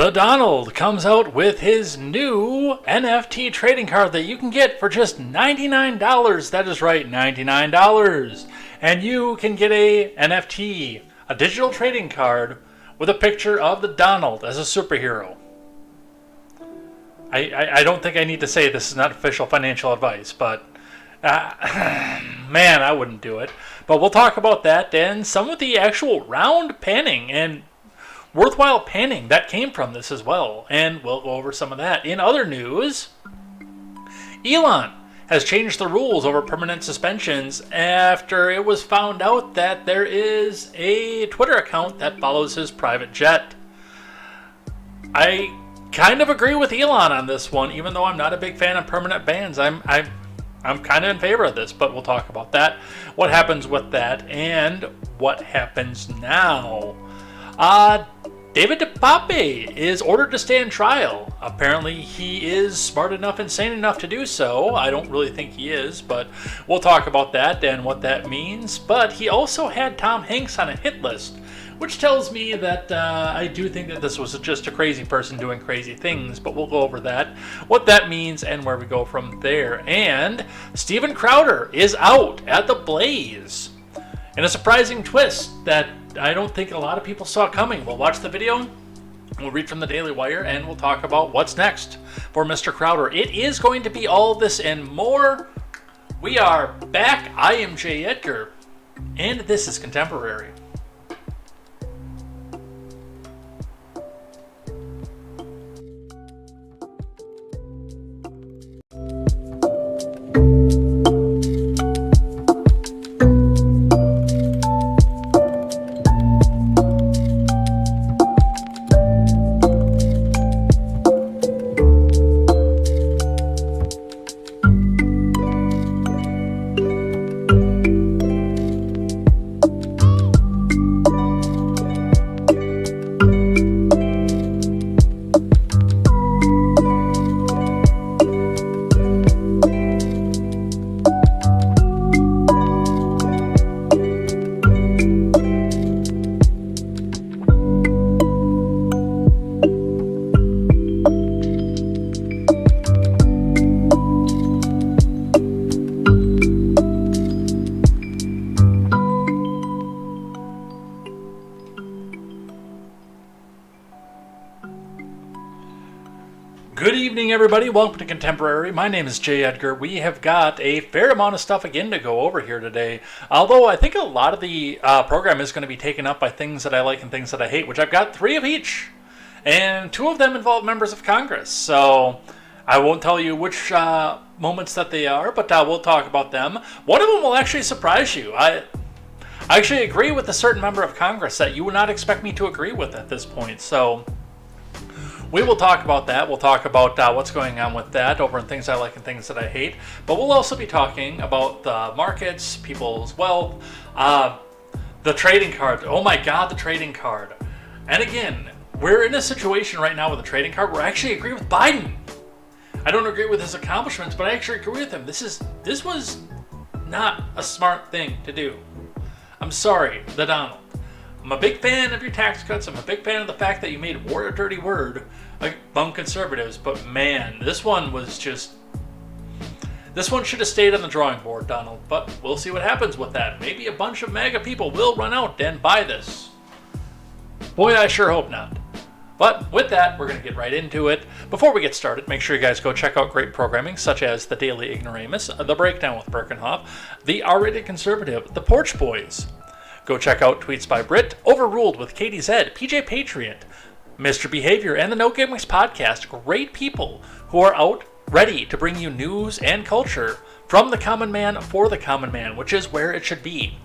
The Donald comes out with his new NFT trading card that you can get for just $99. That is right, $99. And you can get a NFT, a digital trading card with a picture of the Donald as a superhero. I don't think I need to say this is not official financial advice, but man, I wouldn't do it. But we'll talk about that and some of the actual round panning and worthwhile panning that came from this as well. And we'll go over some of that. In other news, Elon has changed the rules over permanent suspensions after it was found out that there is a Twitter account that follows his private jet. I kind of agree with Elon on this one, even though I'm not a big fan of permanent bans. I'm kind of in favor of this, but we'll talk about that, what happens with that, and what happens now. David DePape is ordered to stand trial. Apparently he is smart enough and sane enough to do so. I don't really think he is, but we'll talk about that and what that means. But he also had Tom Hanks on a hit list, which tells me that I do think that this was just a crazy person doing crazy things, but we'll go over that, what that means, and where we go from there. And Steven Crowder is out at the Blaze in a surprising twist that I don't think a lot of people saw coming. We'll watch the video, we'll read from the Daily Wire, and we'll talk about what's next for Mr. Crowder. It is going to be all this and more. We are back. I am Jay Edgar, and this is Contemporary. Good evening, everybody. Welcome to Contemporary. My name is Jay Edgar. We have got a fair amount of stuff again to go over here today. Although I think a lot of the program is going to be taken up by things that I like and things that I hate, which I've got 3 of each. And 2 of them involve members of Congress. So I won't tell you which moments that they are, but we'll talk about them. One of them will actually surprise you. I actually agree with a certain member of Congress that you would not expect me to agree with at this point. So we will talk about that. We'll talk about what's going on with that over in things I like and things that I hate. But we'll also be talking about the markets, people's wealth, the trading card. Oh my God, the trading card. And again, we're in a situation right now with the trading card where I actually agree with Biden. I don't agree with his accomplishments, but I actually agree with him. This was not a smart thing to do. I'm sorry, the Donald. I'm a big fan of your tax cuts. I'm a big fan of the fact that you made war a dirty word among conservatives. But man, this one should have stayed on the drawing board, Donald. But we'll see what happens with that. Maybe a bunch of MAGA people will run out and buy this. Boy, I sure hope not. But with that, we're going to get right into it. Before we get started, make sure you guys go check out great programming such as The Daily Ignoramus, The Breakdown with Birkenhoff, The R-Rated Conservative, The Porch Boys. Go check out Tweets by Brit, Overruled with KTZed, PJ Patriot, Mr. Behavior, and the No Gimmicks Podcast. Great people who are out ready to bring you news and culture from the common man for the common man, which is where it should be.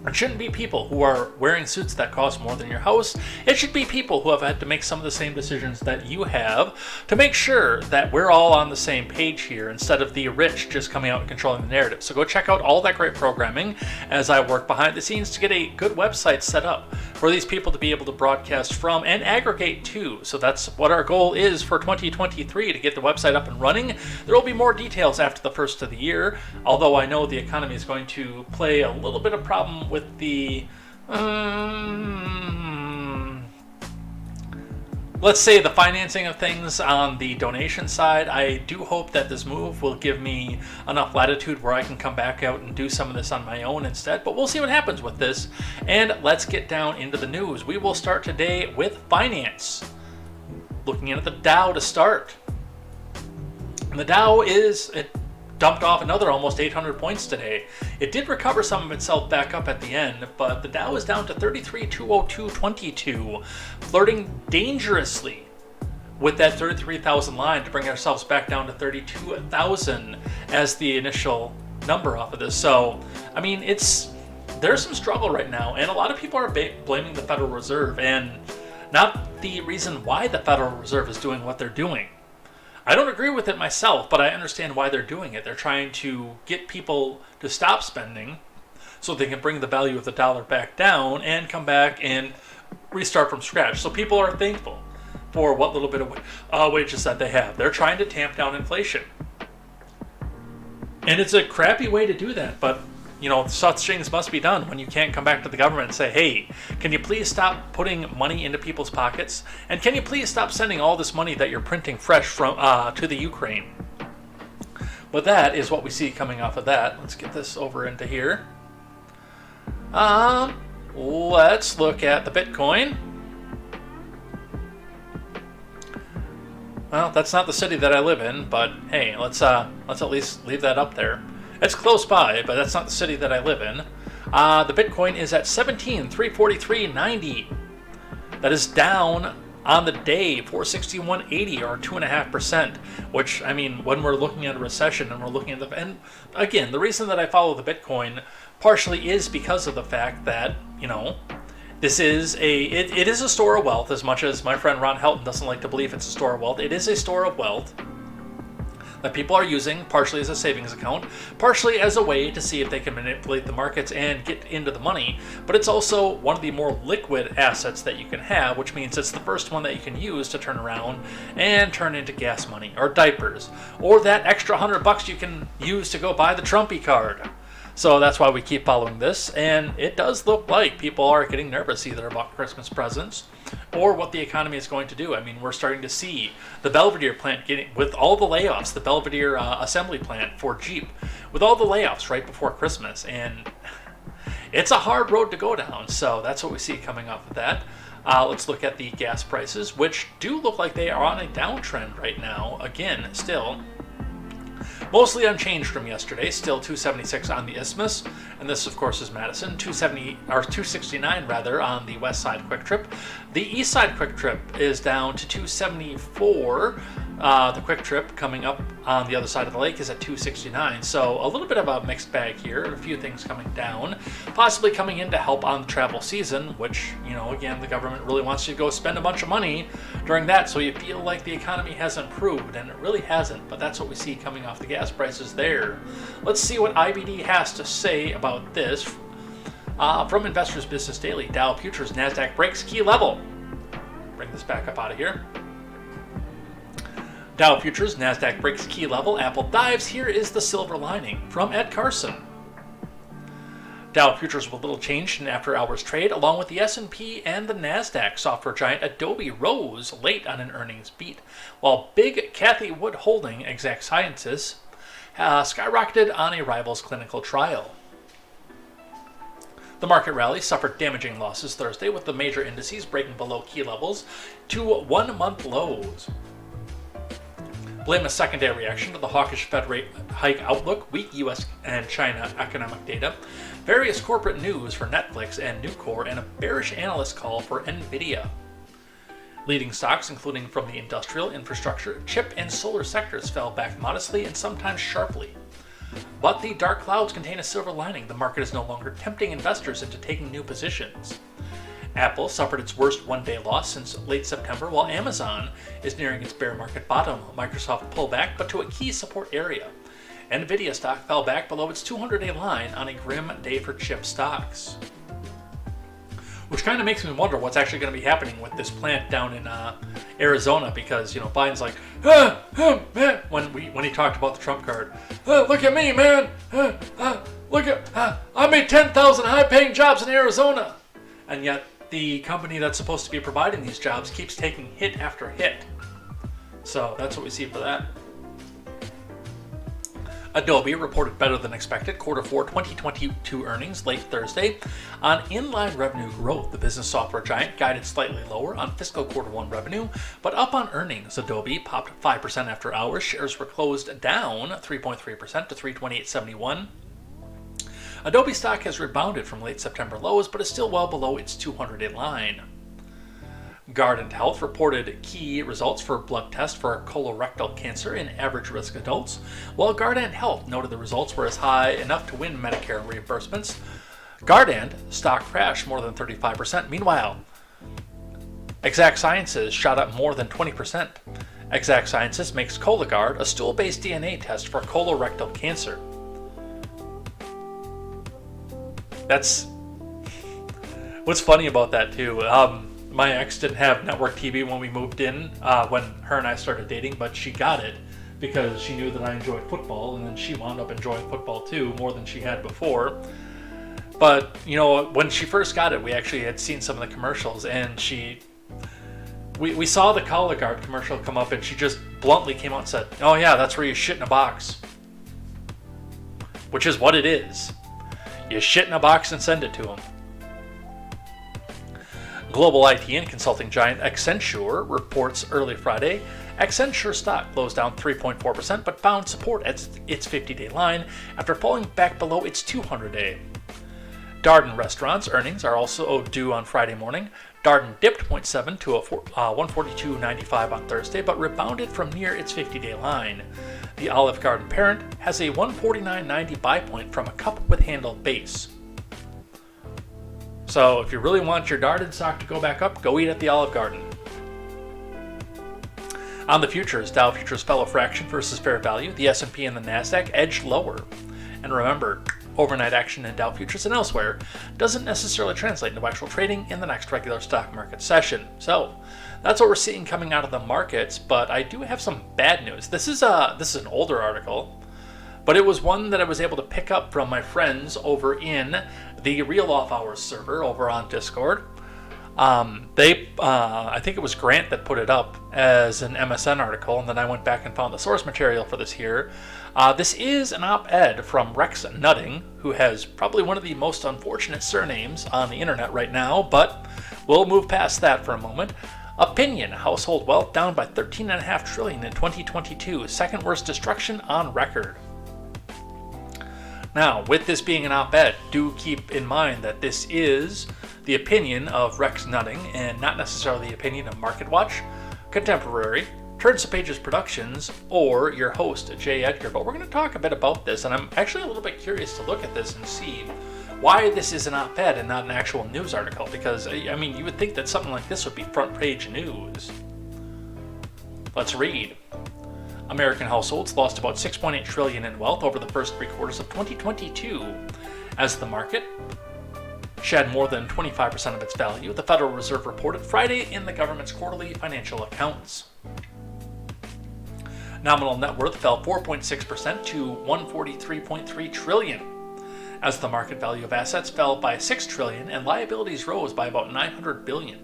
It shouldn't be people who are wearing suits that cost more than your house. It should be people who have had to make some of the same decisions that you have to make sure that we're all on the same page here instead of the rich just coming out and controlling the narrative. So go check out all that great programming as I work behind the scenes to get a good website set up for these people to be able to broadcast from and aggregate to. So that's what our goal is for 2023, to get the website up and running. There will be more details after the first of the year, although I know the economy is going to play a little bit of problem with the little let's say, the financing of things on the donation side. I do hope that this move will give me enough latitude where I can come back out and do some of this on my own instead, but we'll see what happens with this. And let's get down into the news. We will start today with finance. Looking at the Dow to start. And the Dow it dumped off another almost 800 points today. It did recover some of itself back up at the end, but the Dow is down to 33,202.22, flirting dangerously with that 33,000 line to bring ourselves back down to 32,000 as the initial number off of this. So, I mean, there's some struggle right now, and a lot of people are blaming the Federal Reserve, and not the reason why the Federal Reserve is doing what they're doing. I don't agree with it myself, but I understand why they're doing it. They're trying to get people to stop spending so they can bring the value of the dollar back down and come back and restart from scratch. So people are thankful for what little bit of wages that they have. They're trying to tamp down inflation. And it's a crappy way to do that, but such things must be done when you can't come back to the government and say, hey, can you please stop putting money into people's pockets? And can you please stop sending all this money that you're printing fresh from to the Ukraine? But that is what we see coming off of that. Let's get this over into here. Let's look at the Bitcoin. Well, that's not the city that I live in, but hey, let's at least leave that up there. It's close by, but that's not the city that I live in. The Bitcoin is at 17,343.90. That is down on the day 461.80, or 2.5%. Which, I mean, when we're looking at a recession and we're looking at and again, the reason that I follow the Bitcoin partially is because of the fact that this is it is a store of wealth. As much as my friend Ron Helton doesn't like to believe it's a store of wealth, it is a store of wealth that people are using partially as a savings account, partially as a way to see if they can manipulate the markets and get into the money. But it's also one of the more liquid assets that you can have, which means it's the first one that you can use to turn around and turn into gas money or diapers, or that extra $100 you can use to go buy the Trumpie card. So that's why we keep following this, and it does look like people are getting nervous either about Christmas presents or what the economy is going to do. I mean, we're starting to see the Belvedere plant with all the layoffs, the Belvedere assembly plant for Jeep, with all the layoffs right before Christmas, and it's a hard road to go down. So that's what we see coming off of that. Let's look at the gas prices, which do look like they are on a downtrend right now. Again, still mostly unchanged from yesterday, still 276 on the Isthmus, and this of course is Madison, 269 rather on the west side Quick Trip. The east side Quick Trip is down to 274. The Quick Trip coming up on the other side of the lake is at 269. So a little bit of a mixed bag here, a few things coming down, possibly coming in to help on the travel season, which, again, the government really wants you to go spend a bunch of money during that, so you feel like the economy has improved, and it really hasn't, but that's what we see coming off the gas prices there. Let's see what IBD has to say about this. From Investors Business Daily, Dow Futures, NASDAQ breaks key level. Bring this back up out of here. Dow Futures, NASDAQ breaks key level, Apple dives, here is the silver lining. From Ed Carson. Dow Futures with little change in after-hours trade, along with the S&P and the NASDAQ. Software giant Adobe rose late on an earnings beat, while big Cathie Wood Holding, Exact Sciences, skyrocketed on a rival's clinical trial. The market rally suffered damaging losses Thursday, with the major indices breaking below key levels to one-month lows. Blame a secondary reaction to the hawkish Fed rate hike outlook, weak U.S. and China economic data, various corporate news for Netflix and Nucor, and a bearish analyst call for NVIDIA. Leading stocks, including from the industrial, infrastructure, chip, and solar sectors, fell back modestly and sometimes sharply. But the dark clouds contain a silver lining. The market is no longer tempting investors into taking new positions. Apple suffered its worst one-day loss since late September, while Amazon is nearing its bear market bottom. Microsoft pulled back, but to a key support area. NVIDIA stock fell back below its 200-day line on a grim day for chip stocks. Which kind of makes me wonder what's actually going to be happening with this plant down in Arizona, because, Biden's like, man, when he talked about the Trump card, look at me, man, look at, I made 10,000 high-paying jobs in Arizona. And yet, the company that's supposed to be providing these jobs keeps taking hit after hit. So that's what we see for that. Adobe reported better than expected Quarter 4 2022 earnings late Thursday. On inline revenue growth, the business software giant guided slightly lower on fiscal Quarter 1 revenue, but up on earnings. Adobe popped 5% after hours. Shares were closed down 3.3% to $328.71. Adobe stock has rebounded from late September lows, but is still well below its 200-day line. Guardant Health reported key results for blood tests for colorectal cancer in average-risk adults, while Guardant Health noted the results were as high enough to win Medicare reimbursements. Guardant stock crashed more than 35%. Meanwhile, Exact Sciences shot up more than 20%. Exact Sciences makes Cologuard a stool-based DNA test for colorectal cancer. That's what's funny about that too. My ex didn't have network TV when we moved in, when her and I started dating, but she got it because she knew that I enjoyed football, and then she wound up enjoying football too, more than she had before. But, you know, when she first got it, we actually had seen some of the commercials, and we saw the Cologuard commercial come up, and she just bluntly came out and said, "Oh yeah, that's where you shit in a box." Which is what it is. You shit in a box and send it to them. Global IT and consulting giant Accenture reports early Friday. Accenture stock closed down 3.4%, but found support at its 50-day line after falling back below its 200-day. Darden Restaurants earnings are also due on Friday morning. Darden dipped 0.7 to 142.95 on Thursday, but rebounded from near its 50-day line. The Olive Garden parent has a 149.90 buy point from a cup with handle base. So if you really want your Darden stock to go back up, go eat at the Olive Garden. On the futures, Dow futures fell a fraction versus fair value. The S&P and the Nasdaq edged lower. And remember, overnight action in Dow futures and elsewhere doesn't necessarily translate into actual trading in the next regular stock market session. So that's what we're seeing coming out of the markets. But I do have some bad news. This is an older article, but it was one that I was able to pick up from my friends over in the Real Off Hours server over on Discord. I think it was Grant that put it up as an MSN article, and then I went back and found the source material for this here. This is an op-ed from Rex Nutting, who has probably one of the most unfortunate surnames on the internet right now, but we'll move past that for a moment. Opinion: household wealth down by $13.5 trillion in 2022, second worst destruction on record. Now, with this being an op-ed, do keep in mind that this is the opinion of Rex Nutting and not necessarily the opinion of MarketWatch, Contemporary, Turns to Pages Productions, or your host, Jay Edgar. But we're going to talk a bit about this, and I'm actually a little bit curious to look at this and see why this is an op-ed and not an actual news article, because, I mean, you would think that something like this would be front page news. Let's read. American households lost about $6.8 trillion in wealth over the first 3 quarters of 2022 as the market shed more than 25% of its value, the Federal Reserve reported Friday in the government's quarterly financial accounts. Nominal net worth fell 4.6% to $143.3 trillion as the market value of assets fell by $6 trillion and liabilities rose by about $900 billion.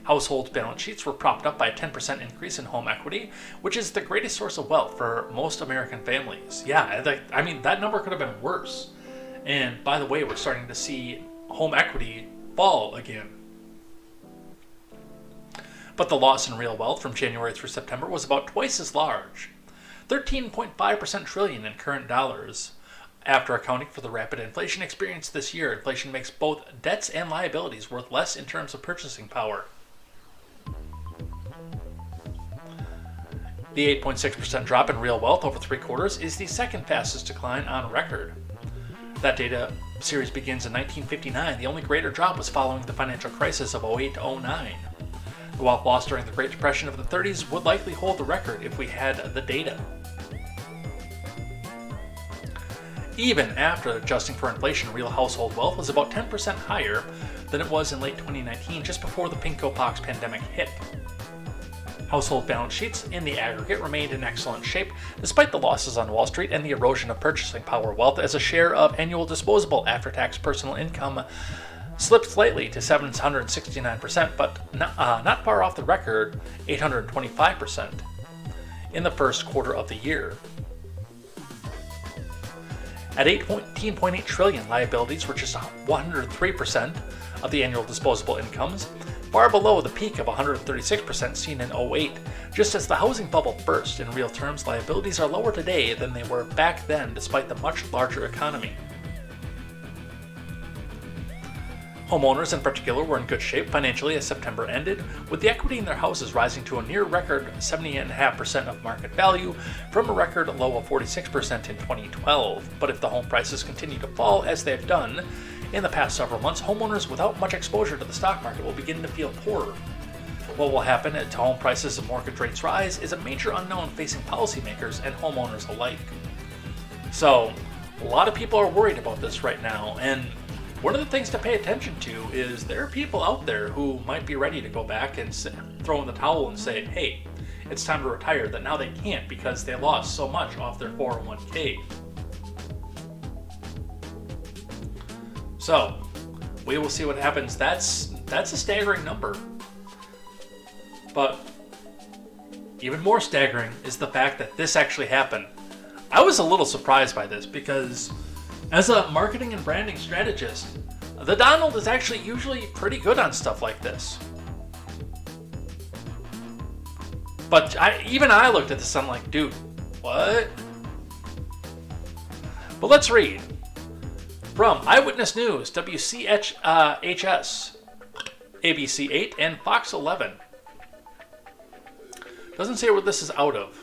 Household balance sheets were propped up by a 10% increase in home equity, which is the greatest source of wealth for most American families. Yeah, I mean, that number could have been worse. And by the way, we're starting to see home equity fall again. But the loss in real wealth from January through September was about twice as large, 13.5% trillion in current dollars. After accounting for the rapid inflation experienced this year, inflation makes both debts and liabilities worth less in terms of purchasing power. The 8.6% drop in real wealth over 3 quarters is the second fastest decline on record. That data series begins in 1959. The only greater drop was following the financial crisis of 08 to 09. The wealth lost during the Great Depression of the 30s would likely hold the record if we had the data. Even after adjusting for inflation, real household wealth was about 10% higher than it was in late 2019, just before the pinko-pox pandemic hit. Household balance sheets in the aggregate remained in excellent shape despite the losses on Wall Street and the erosion of purchasing power. Wealth as a share of annual disposable after-tax personal income slipped slightly to 769%, but not far off the record 825% in the first quarter of the year. At $18.8 trillion, liabilities were just 103% of the annual disposable incomes, far below the peak of 136% seen in '08. Just as the housing bubble burst, in real terms, liabilities are lower today than they were back then, despite the much larger economy. Homeowners in particular were in good shape financially as September ended, with the equity in their houses rising to a near record 70.5% of market value from a record low of 46% in 2012. But if the home prices continue to fall as they've done in the past several months, homeowners without much exposure to the stock market will begin to feel poorer. What will happen to home prices and mortgage rates rise is a major unknown facing policymakers and homeowners alike. So, a lot of people are worried about this right now, and one of the things to pay attention to is there are people out there who might be ready to go back and throw in the towel and say, hey, it's time to retire, that now they can't because they lost so much off their 401k. So, we will see what happens. That's a staggering number. But even more staggering is the fact that this actually happened. I was a little surprised by this because as a marketing and branding strategist, the Donald is actually usually pretty good on stuff like this. But even I looked at this and I'm like, dude, what? But let's read. From Eyewitness News, WCHS, ABC 8, and Fox 11. Doesn't say where this is out of.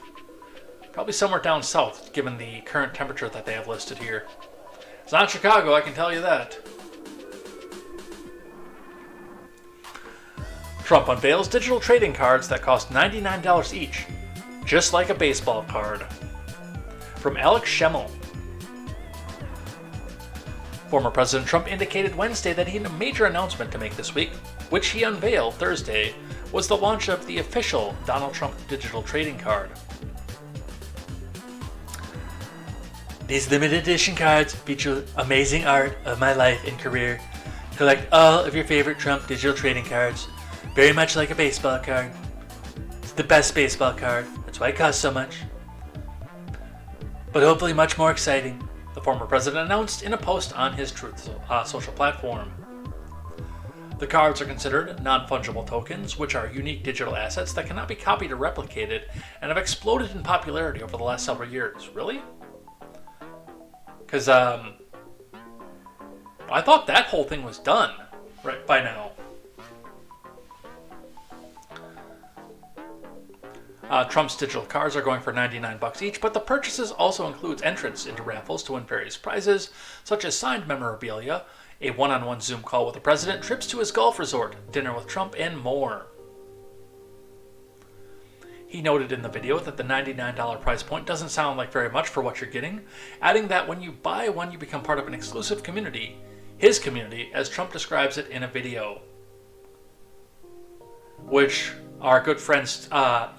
Probably somewhere down south, given the current temperature that they have listed here. It's not Chicago, I can tell you that. Trump unveils digital trading cards that cost $99 each, just like a baseball card. From Alex Schemmel. Former President Trump indicated Wednesday that he had a major announcement to make this week, which he unveiled Thursday, was the launch of the official Donald Trump digital trading card. These limited edition cards feature amazing art of my life and career. Collect all of your favorite Trump digital trading cards, very much like a baseball card. It's the best baseball card, that's why it costs so much. But hopefully much more exciting, the former president announced in a post on his Truth social platform. The cards are considered non-fungible tokens, which are unique digital assets that cannot be copied or replicated and have exploded in popularity over the last several years. Really? Because I thought that whole thing was done right by now. Trump's digital cards are going for $99 each, but the purchases also includes entrance into raffles to win various prizes, such as signed memorabilia, a one-on-one Zoom call with the president, trips to his golf resort, dinner with Trump, and more. He noted in the video that the $99 price point doesn't sound like very much for what you're getting, adding that when you buy one, you become part of an exclusive community, his community, as Trump describes it in a video, which our good friend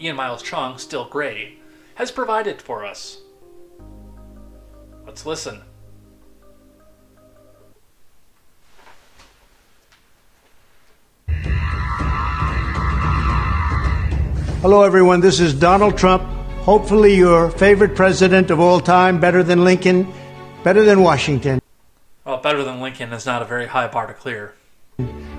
Ian Miles Chong, still gray, has provided for us. Let's listen. Hello, everyone. This is Donald Trump. Hopefully your favorite president of all time, better than Lincoln, better than Washington. Well, better than Lincoln is not a very high bar to clear.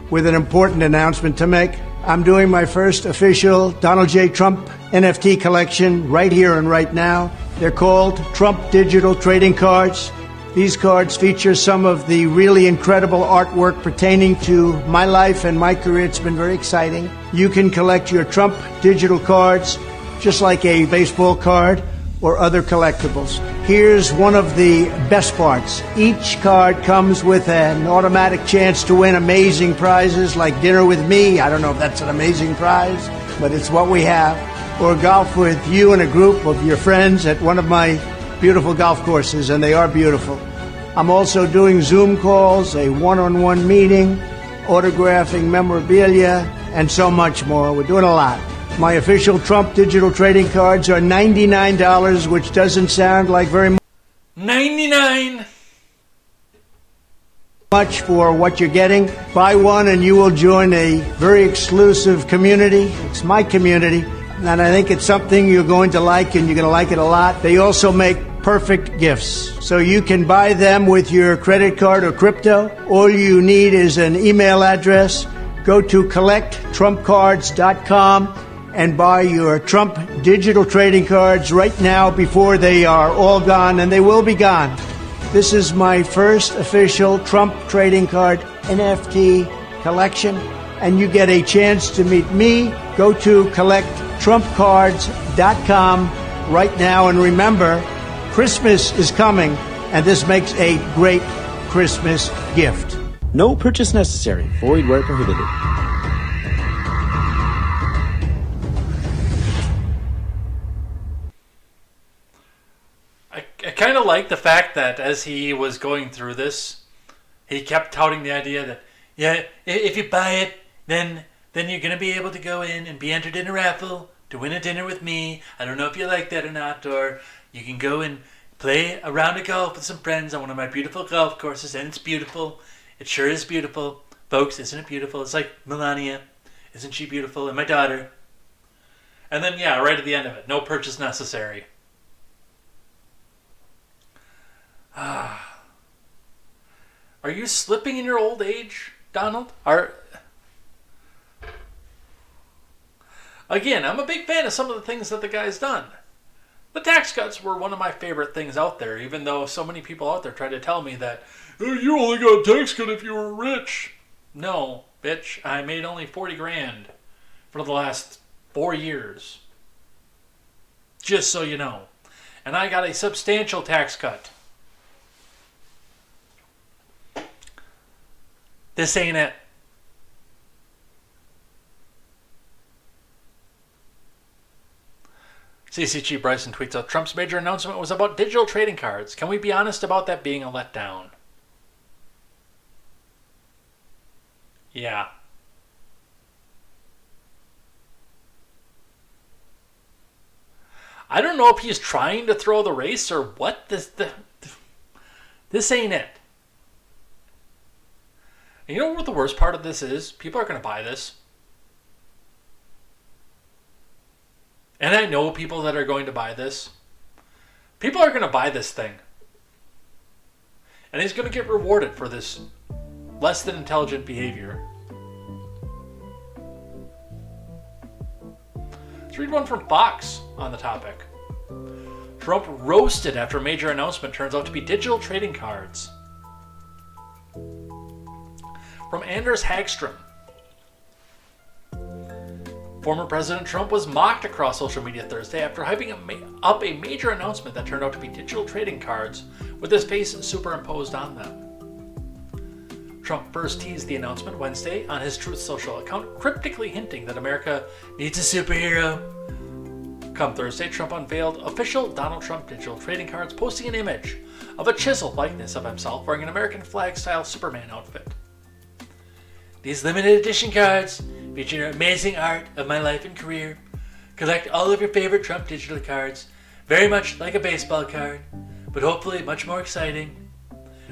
With an important announcement to make. I'm doing my first official Donald J. Trump NFT collection right here and right now. They're called Trump Digital Trading Cards. These cards feature some of the really incredible artwork pertaining to my life and my career. It's been very exciting. You can collect your Trump digital cards just like a baseball card or other collectibles. Here's one of the best parts. Each card comes with an automatic chance to win amazing prizes like dinner with me. I don't know if that's an amazing prize, but it's what we have. Or golf with you and a group of your friends at one of my beautiful golf courses, and they are beautiful. I'm also doing Zoom calls, a one-on-one meeting, autographing memorabilia, and so much more. We're doing a lot. My official Trump digital trading cards are $99, which doesn't sound like very much. 99. Much for what you're getting. Buy one and you will join a very exclusive community. It's my community, and I think it's something you're going to like, and you're going to like it a lot. They also make perfect gifts. So you can buy them with your credit card or crypto. All you need is an email address. Go to collecttrumpcards.com and buy your Trump digital trading cards right now before they are all gone, and they will be gone. This is my first official Trump trading card NFT collection, and you get a chance to meet me. Go to collecttrumpcards.com right now, and remember, Christmas is coming, and this makes a great Christmas gift. No purchase necessary. Void where prohibited. I kind of like the fact that as he was going through this, he kept touting the idea that, yeah, if you buy it, then you're going to be able to go in and be entered in a raffle to win a dinner with me. I don't know if you like that or not, or you can go and play a round of golf with some friends on one of my beautiful golf courses, and it's beautiful. It sure is beautiful. Folks, isn't it beautiful? It's like Melania. Isn't she beautiful? And my daughter. And then, yeah, right at the end of it, no purchase necessary. Are you slipping in your old age, Donald? Again, I'm a big fan of some of the things that the guy's done. The tax cuts were one of my favorite things out there, even though so many people out there try to tell me that, oh, you only got a tax cut if you were rich. No, bitch, I made only 40 grand for the last 4 years. Just so you know. And I got a substantial tax cut. This ain't it. CCG Bryson tweets out, Trump's major announcement was about digital trading cards. Can we be honest about that being a letdown? Yeah. I don't know if he's trying to throw the race or what. This ain't it. And you know what the worst part of this is? People are going to buy this. And I know people that are going to buy this. People are going to buy this thing. And he's going to get rewarded for this less than intelligent behavior. Let's read one from Fox on the topic. Trump roasted after major announcement turns out to be digital trading cards. From Anders Hagstrom. Former President Trump was mocked across social media Thursday after hyping up a major announcement that turned out to be digital trading cards with his face superimposed on them. Trump first teased the announcement Wednesday on his Truth Social account, cryptically hinting that America needs a superhero. Come Thursday, Trump unveiled official Donald Trump digital trading cards, posting an image of a chiseled likeness of himself wearing an American flag-style Superman outfit. These limited edition cards feature amazing art of my life and career. Collect all of your favorite Trump digital cards, very much like a baseball card, but hopefully much more exciting.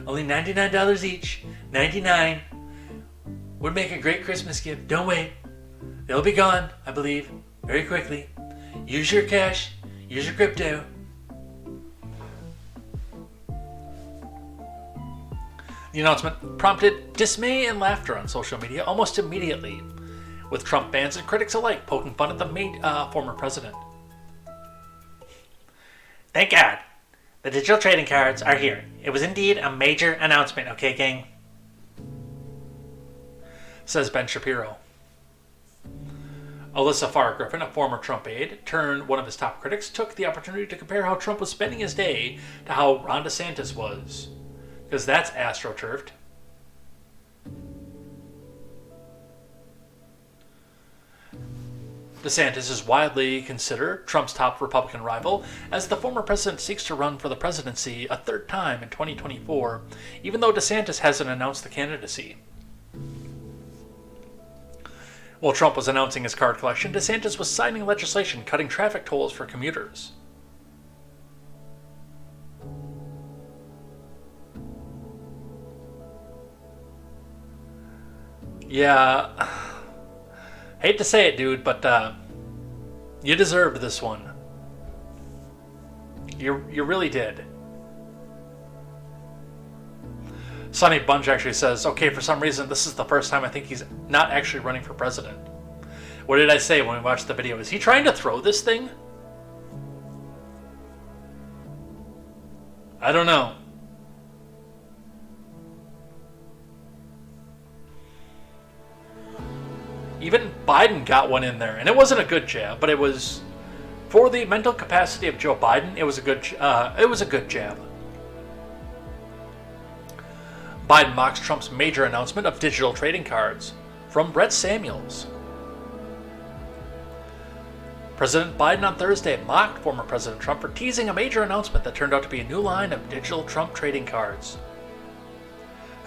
Only $99 each. $99 would make a great Christmas gift. Don't wait. They'll be gone, I believe, very quickly. Use your cash. Use your crypto. The announcement prompted dismay and laughter on social media almost immediately, with Trump fans and critics alike poking fun at the former president. Thank God. The digital trading cards are here. It was indeed a major announcement, okay, gang? Says Ben Shapiro. Alyssa Farr Griffin, a former Trump aide, turned one of his top critics, took the opportunity to compare how Trump was spending his day to how Ron DeSantis was. Because that's astroturfed. DeSantis is widely considered Trump's top Republican rival, as the former president seeks to run for the presidency a third time in 2024, even though DeSantis hasn't announced the candidacy. While Trump was announcing his card collection, DeSantis was signing legislation cutting traffic tolls for commuters. Yeah. Hate to say it, dude, but you deserved this one. You really did. Sonny Bunch actually says, okay, for some reason, this is the first time I think he's not actually running for president. What did I say when we watched the video? Is he trying to throw this thing? I don't know. Even Biden got one in there, and it wasn't a good jab, but it was, for the mental capacity of Joe Biden, it was a good jab. Biden mocks Trump's major announcement of digital trading cards, from Brett Samuels. President Biden on Thursday mocked former President Trump for teasing a major announcement that turned out to be a new line of digital Trump trading cards.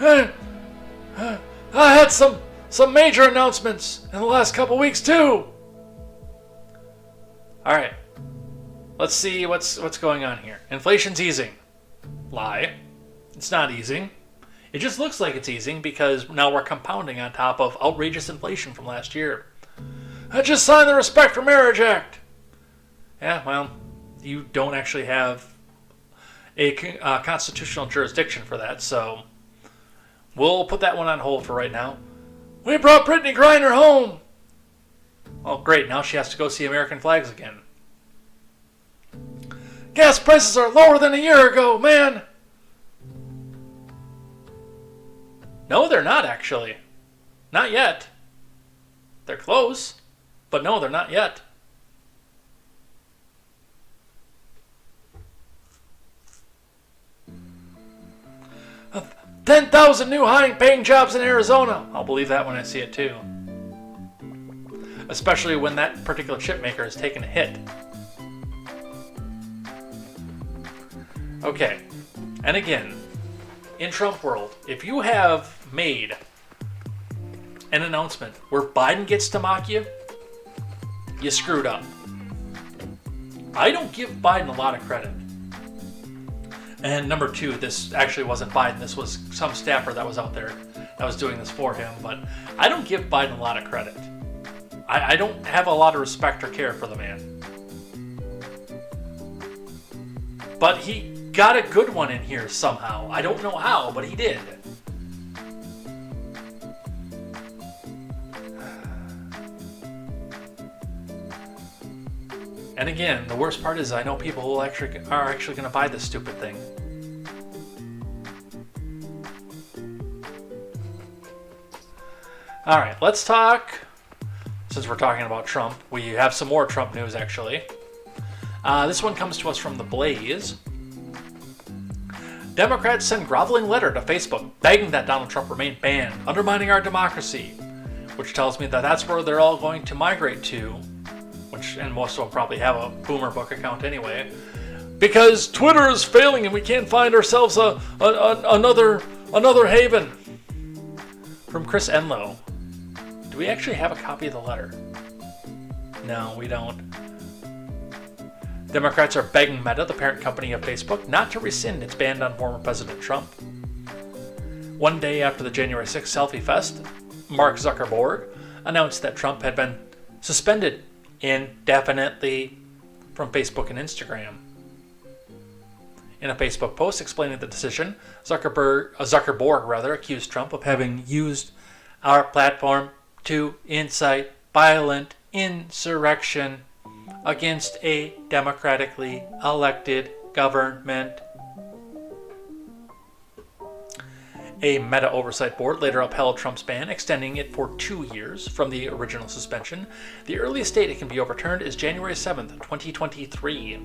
I had some major announcements in the last couple weeks too. All right, let's see what's going on here. Inflation's easing. Lie. It's not easing. It just looks like it's easing because now we're compounding on top of outrageous inflation from last year. I just signed the Respect for Marriage Act. Yeah, well, you don't actually have a constitutional jurisdiction for that, so we'll put that one on hold for right now. We brought Brittany Griner home. Oh, great, now she has to go see American flags again. Gas prices are lower than a year ago, man. No, they're not actually. Not yet. They're close. But no, they're not yet. Uh, 10,000 new high-paying jobs in Arizona. I'll believe that when I see it too. Especially when that particular chip maker has taken a hit. Okay. And again, in Trump world, if you have made an announcement where Biden gets to mock you, you screwed up. I don't give Biden a lot of credit. And number two, this actually wasn't Biden. This was some staffer that was out there that was doing this for him. But I don't give Biden a lot of credit. I don't have a lot of respect or care for the man. But he got a good one in here somehow. I don't know how, but he did. And again, the worst part is I know people who are actually going to buy this stupid thing. All right, let's talk. Since we're talking about Trump, we have some more Trump news actually. This one comes to us from The Blaze. Democrats send groveling letter to Facebook begging that Donald Trump remain banned, undermining our democracy, which tells me that that's where they're all going to migrate to. And most of them probably have a Boomer Book account anyway, because Twitter is failing and we can't find ourselves another haven. From Chris Enlow. Do we actually have a copy of the letter? No, we don't. Democrats are begging Meta, the parent company of Facebook, not to rescind its ban on former President Trump. One day after the January 6th Selfie Fest, Mark Zuckerberg announced that Trump had been suspended indefinitely from Facebook and Instagram. In a Facebook post explaining the decision, Zuckerberg accused Trump of having used our platform to incite violent insurrection against a democratically elected government. A Meta Oversight Board later upheld Trump's ban, extending it for 2 years from the original suspension. The earliest date it can be overturned is January 7th, 2023.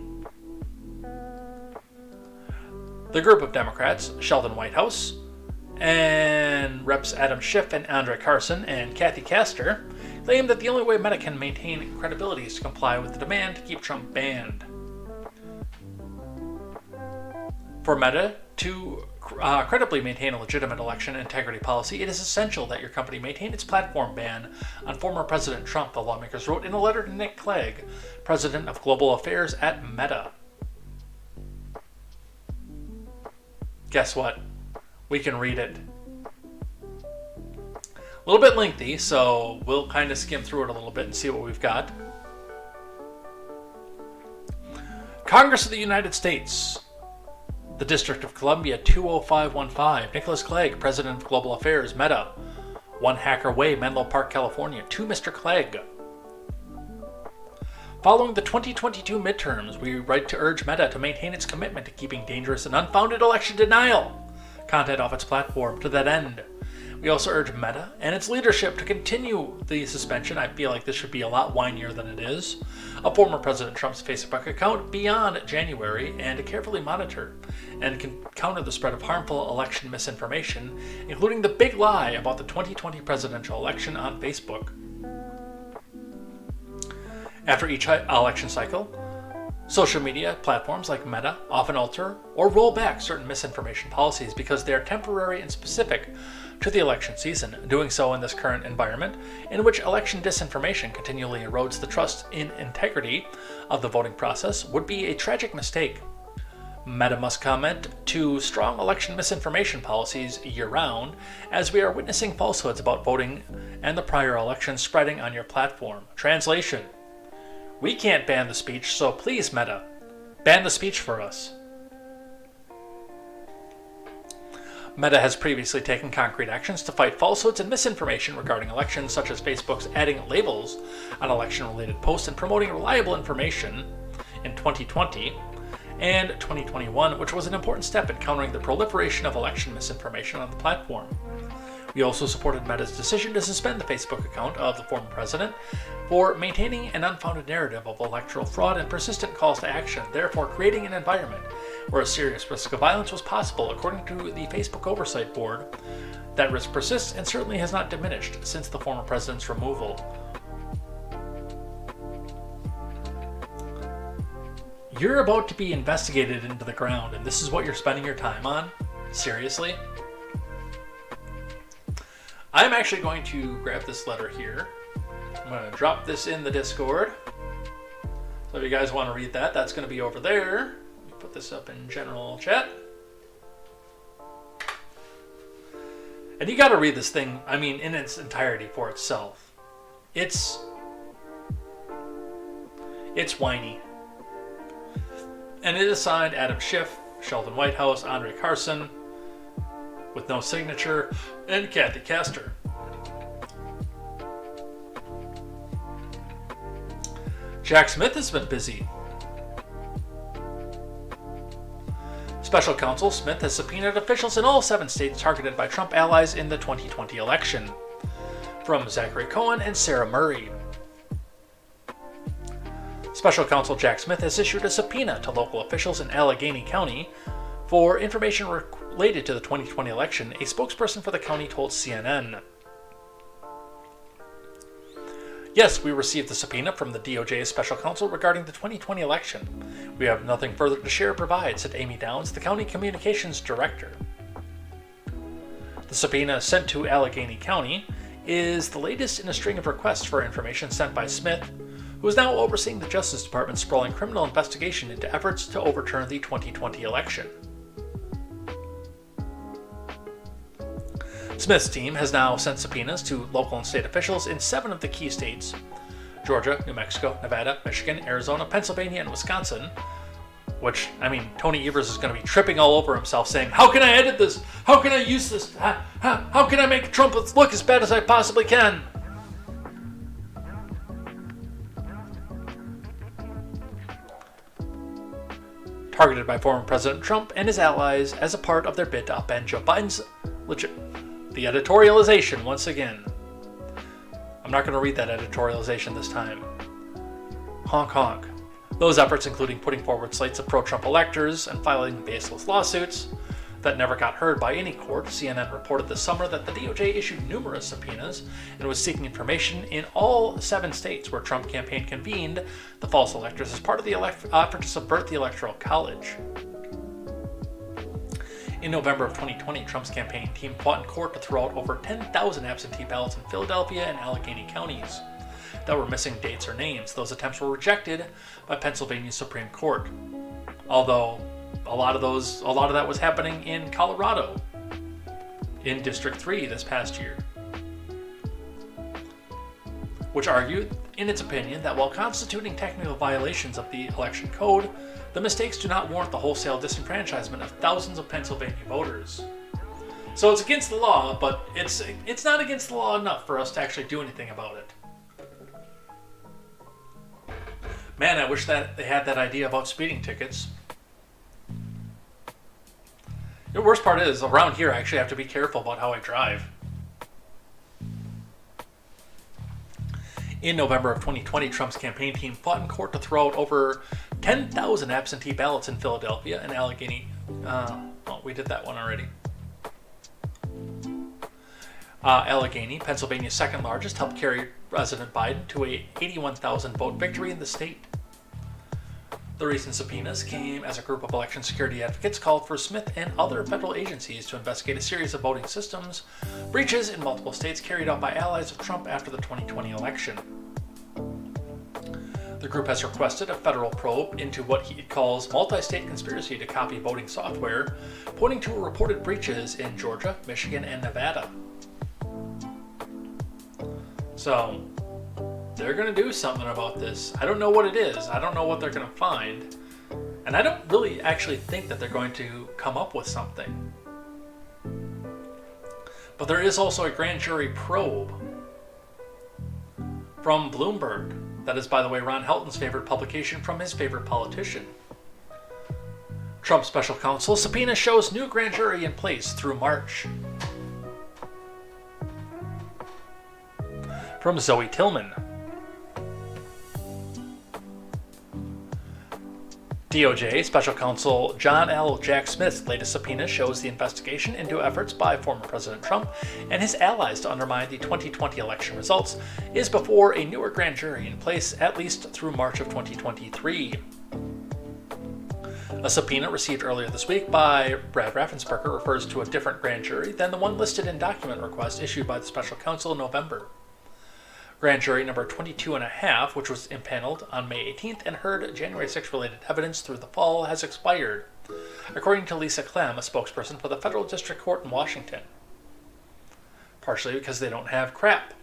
The group of Democrats, Sheldon Whitehouse, and Reps Adam Schiff and Andre Carson and Kathy Castor, claim that the only way Meta can maintain credibility is to comply with the demand to keep Trump banned. For Meta to credibly maintain a legitimate election integrity policy, it is essential that your company maintain its platform ban on former President Trump, the lawmakers wrote in a letter to Nick Clegg, president of global affairs at Meta. Guess what? We can read it. A little bit lengthy, so we'll kind of skim through it a little bit and see what we've got. Congress of the United States. The District of Columbia 20515. Nicholas Clegg, President of Global Affairs, Meta. 1 Hacker Way, Menlo Park, California. To Mr. Clegg. Following the 2022 midterms, we write to urge Meta to maintain its commitment to keeping dangerous and unfounded election denial content off its platform. To that end, we also urge Meta and its leadership to continue the suspension. I feel like this should be a lot whinier than it is. Of former President Trump's Facebook account beyond January, and to carefully monitor and counter the spread of harmful election misinformation, including the big lie about the 2020 presidential election on Facebook. After each election cycle, social media platforms like Meta often alter or roll back certain misinformation policies because they are temporary and specific to the election season. Doing so in this current environment, in which election disinformation continually erodes the trust in integrity of the voting process, would be a tragic mistake. Meta must commit to strong election misinformation policies year-round, as we are witnessing falsehoods about voting and the prior election spreading on your platform. Translation: we can't ban the speech, so please, Meta, ban the speech for us. Meta has previously taken concrete actions to fight falsehoods and misinformation regarding elections, such as Facebook's adding labels on election-related posts and promoting reliable information in 2020 and 2021, which was an important step in countering the proliferation of election misinformation on the platform. We also supported Meta's decision to suspend the Facebook account of the former president for maintaining an unfounded narrative of electoral fraud and persistent calls to action, therefore creating an environment where a serious risk of violence was possible. According to the Facebook Oversight Board, that risk persists and certainly has not diminished since the former president's removal. You're about to be investigated into the ground, and this is what you're spending your time on? Seriously? I'm actually going to grab this letter here. I'm going to drop this in the Discord. So if you guys want to read that, that's going to be over there. Let me put this up in general chat. And you got to read this thing, I mean, in its entirety for itself. It's whiny. And it is signed Adam Schiff, Sheldon Whitehouse, Andre Carson, with no signature, and Kathy Castor. Jack Smith has been busy. Special counsel Smith has subpoenaed officials in all 7 states targeted by Trump allies in the 2020 election. From Zachary Cohen and Sarah Murray. Special counsel Jack Smith has issued a subpoena to local officials in Allegheny County for information related to the 2020 election, a spokesperson for the county told CNN. Yes, we received the subpoena from the DOJ's special counsel regarding the 2020 election. We have nothing further to share or provide, said Amy Downs, the county communications director. The subpoena sent to Allegheny County is the latest in a string of requests for information sent by Smith, who is now overseeing the Justice Department's sprawling criminal investigation into efforts to overturn the 2020 election. Smith's team has now sent subpoenas to local and state officials in 7 of the key states: Georgia, New Mexico, Nevada, Michigan, Arizona, Pennsylvania, and Wisconsin. Which, I mean, Tony Evers is going to be tripping all over himself saying, how can I edit this? How can I use this? How can I make Trump look as bad as I possibly can? Targeted by former President Trump and his allies as a part of their bid to upend Joe Biden's the editorialization once again. I'm not going to read that editorialization this time. Honk honk. Those efforts including putting forward slates of pro-Trump electors and filing baseless lawsuits that never got heard by any court. CNN reported this summer that the DOJ issued numerous subpoenas and was seeking information in all 7 states where Trump campaign convened the false electors as part of the effort to subvert the Electoral College. In November of 2020, Trump's campaign team fought in court to throw out over 10,000 absentee ballots in Philadelphia and Allegheny counties that were missing dates or names. Those attempts were rejected by Pennsylvania's Supreme Court. Although a lot of that was happening in Colorado, in District 3 this past year. which argued, in its opinion, that while constituting technical violations of the election code, the mistakes do not warrant the wholesale disenfranchisement of thousands of Pennsylvania voters. So it's against the law, but it's not against the law enough for us to actually do anything about it. Man, I wish that they had that idea about speeding tickets. The worst part is, around here I actually have to be careful about how I drive. In November of 2020, Trump's campaign team fought in court to throw out over 10,000 absentee ballots in Philadelphia and Allegheny. We did that one already. Allegheny, Pennsylvania's second largest, helped carry President Biden to a 81,000 vote victory in the state. The recent subpoenas came as a group of election security advocates called for Smith and other federal agencies to investigate a series of voting systems breaches in multiple states carried out by allies of Trump after the 2020 election. The group has requested a federal probe into what it calls multi-state conspiracy to copy voting software, pointing to reported breaches in Georgia, Michigan, and Nevada. So, they're going to do something about this. I don't know what it is. I don't know what they're going to find. And I don't really actually think that they're going to come up with something. But there is also a grand jury probe from Bloomberg. That is, by the way, Ron Helton's favorite publication from his favorite politician. Trump's special counsel subpoena shows new grand jury in place through March. From Zoe Tillman. DOJ Special Counsel John L. Jack Smith's latest subpoena shows the investigation into efforts by former President Trump and his allies to undermine the 2020 election results is before a newer grand jury in place at least through March of 2023. A subpoena received earlier this week by Brad Raffensperger refers to a different grand jury than the one listed in document request issued by the special counsel in November. Grand jury number 22.5, which was impaneled on May 18th and heard January 6 related evidence through the fall, has expired, according to Lisa Clem, a spokesperson for the Federal District Court in Washington. Partially because they don't have crap.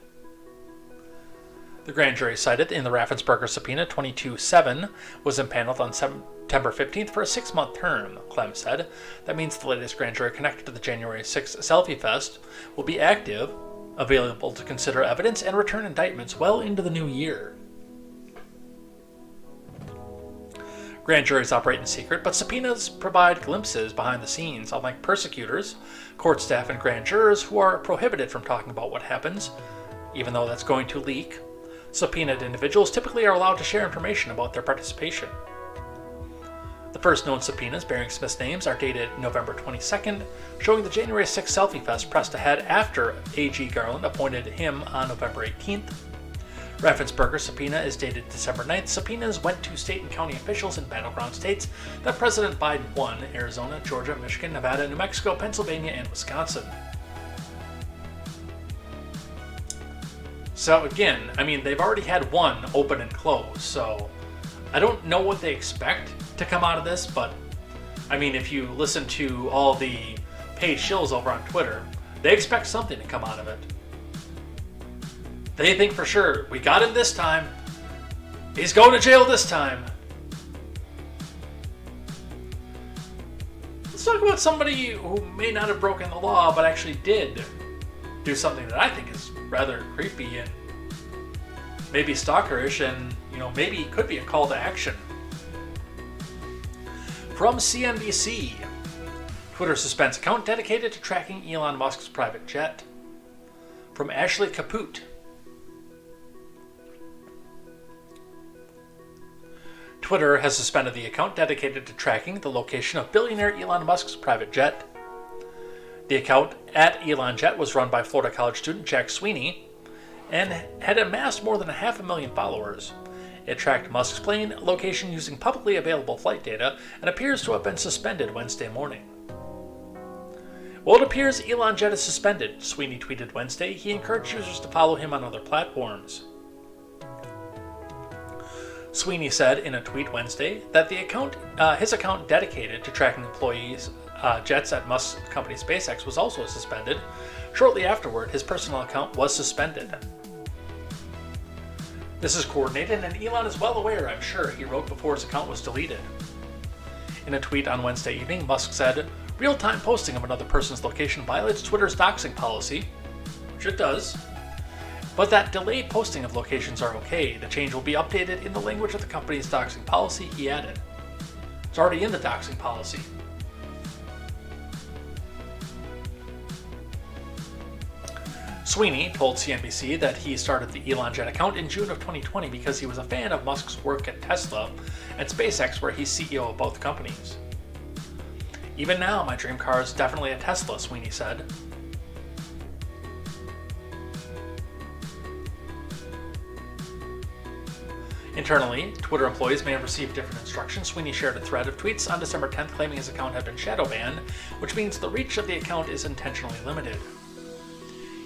The grand jury cited in the Raffensperger subpoena 22-7 was impaneled on September 15th for a 6-month term, Clem said. That means the latest grand jury connected to the January 6th Selfie Fest will be active, available to consider evidence and return indictments well into the new year. Grand juries operate in secret, but subpoenas provide glimpses behind the scenes, unlike prosecutors, court staff, and grand jurors who are prohibited from talking about what happens, even though that's going to leak. Subpoenaed individuals typically are allowed to share information about their participation. The first known subpoenas bearing Smith's names are dated November 22nd, showing the January 6th Selfie Fest pressed ahead after A.G. Garland appointed him on November 18th. Raffensperger's subpoena is dated December 9th. Subpoenas went to state and county officials in battleground states that President Biden won: Arizona, Georgia, Michigan, Nevada, New Mexico, Pennsylvania, and Wisconsin. So again, I mean, they've already had one open and close, so I don't know what they expect to come out of this, but I mean, if you listen to all the paid shills over on Twitter, they expect something to come out of it. They think for sure, we got him this time, he's going to jail this time. Let's talk about somebody who may not have broken the law, but actually did do something that I think is rather creepy and maybe stalkerish, and maybe could be a call to action. From CNBC, Twitter suspends account dedicated to tracking Elon Musk's private jet. From Ashley Caput, Twitter has suspended the account dedicated to tracking the location of billionaire Elon Musk's private jet. The account @ElonJet was run by Florida college student Jack Sweeney and had amassed more than 500,000 followers. It tracked Musk's plane location using publicly available flight data and appears to have been suspended Wednesday morning. Well, it appears ElonJet is suspended, Sweeney tweeted Wednesday. He encouraged users to follow him on other platforms. Sweeney said in a tweet Wednesday that his account dedicated to tracking employees' jets at Musk's company SpaceX was also suspended. Shortly afterward, his personal account was suspended. This is coordinated, and Elon is well aware, I'm sure, he wrote before his account was deleted. In a tweet on Wednesday evening, Musk said, "Real-time posting of another person's location violates Twitter's doxing policy," which it does, but that delayed posting of locations are okay. The change will be updated in the language of the company's doxing policy, he added. It's already in the doxing policy. Sweeney told CNBC that he started the Elon Jet account in June of 2020 because he was a fan of Musk's work at Tesla and SpaceX, where he's CEO of both companies. "Even now, my dream car is definitely a Tesla," Sweeney said. Internally, Twitter employees may have received different instructions. Sweeney shared a thread of tweets on December 10th claiming his account had been shadow banned, which means the reach of the account is intentionally limited.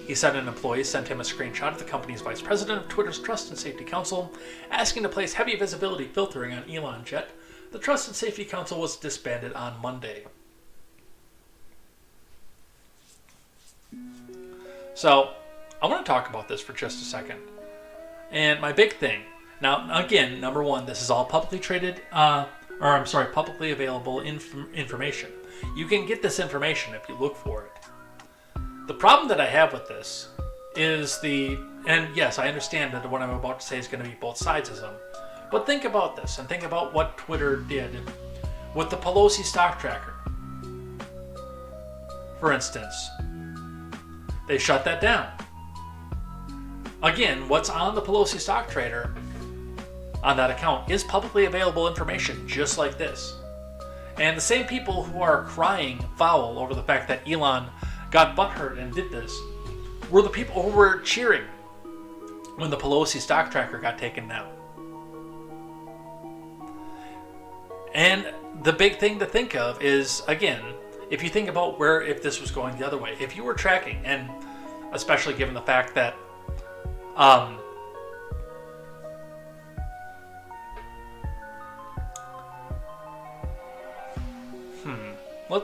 He said an employee sent him a screenshot of the company's vice president of Twitter's Trust and Safety Council, asking to place heavy visibility filtering on Elon Jet. The Trust and Safety Council was disbanded on Monday. So, I want to talk about this for just a second. And my big thing, now again, number one, this is all publicly traded, publicly available information. You can get this information if you look for it. The problem that I have with this is and yes, I understand that what I'm about to say is going to be both sides of them, but think about this and think about what Twitter did with the Pelosi stock tracker. For instance, they shut that down. Again, what's on the Pelosi stock trader on that account is publicly available information, just like this. And the same people who are crying foul over the fact that Elon got butthurt and did this were the people who were cheering when the Pelosi stock tracker got taken down. And the big thing to think of is, again, if you think about if this was going the other way, if you were tracking, and especially given the fact that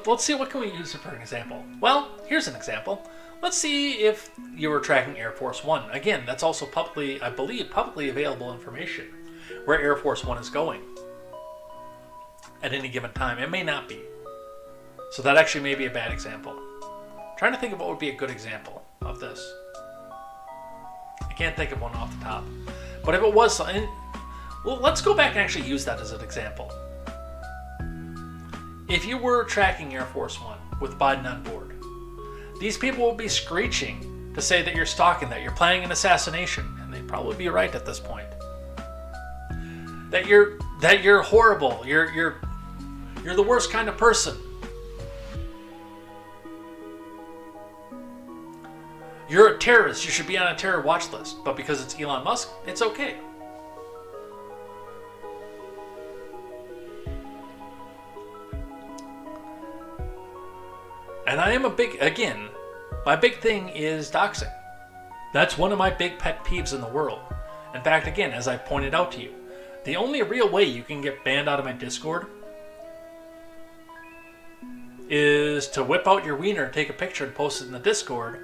let's see, what can we use for an example? Well, here's an example. Let's see if you were tracking Air Force One. Again, that's also publicly available information where Air Force One is going at any given time. It may not be. So that actually may be a bad example. I'm trying to think of what would be a good example of this. I can't think of one off the top. But if it was something, well, let's go back and actually use that as an example. If you were tracking Air Force One with Biden on board, these people will be screeching to say that you're stalking, that you're planning an assassination, and they'd probably be right at this point. That you're horrible, you're the worst kind of person. You're a terrorist, you should be on a terror watch list, but because it's Elon Musk, it's okay. And I am my big thing is doxing. That's one of my big pet peeves in the world. In fact, again, as I pointed out to you, the only real way you can get banned out of my Discord is to whip out your wiener, take a picture, and post it in the Discord,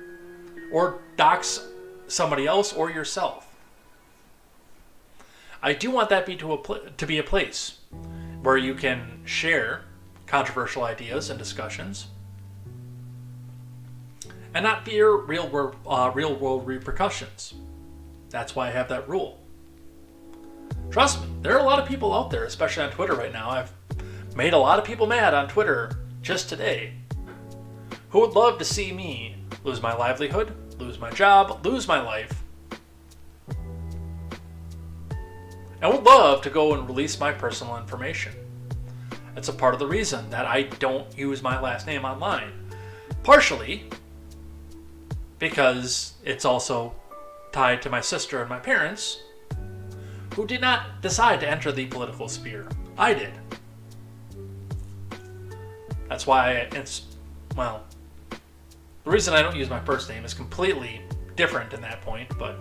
or dox somebody else or yourself. I do want that to be a place where you can share controversial ideas and discussions, and not fear real world repercussions. That's why I have that rule. Trust me, there are a lot of people out there, especially on Twitter right now. I've made a lot of people mad on Twitter just today, who would love to see me lose my livelihood, lose my job, lose my life, and would love to go and release my personal information. That's a part of the reason that I don't use my last name online. Partially because it's also tied to my sister and my parents, who did not decide to enter the political sphere. I did. That's why the reason I don't use my first name is completely different in that point, but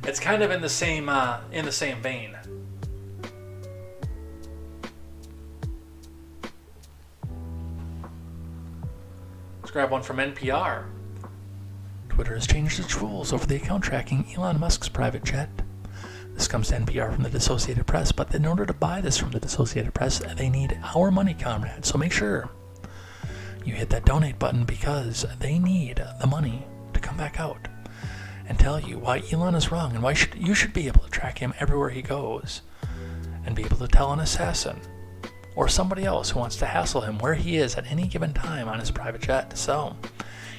it's kind of in the same vein. Let's grab one from NPR. Twitter has changed its rules over the account tracking Elon Musk's private jet. This comes to NPR from the Associated Press, but in order to buy this from the Associated Press, they need our money, comrade. So make sure you hit that donate button because they need the money to come back out and tell you why Elon is wrong and why you should be able to track him everywhere he goes and be able to tell an assassin or somebody else who wants to hassle him where he is at any given time on his private jet. So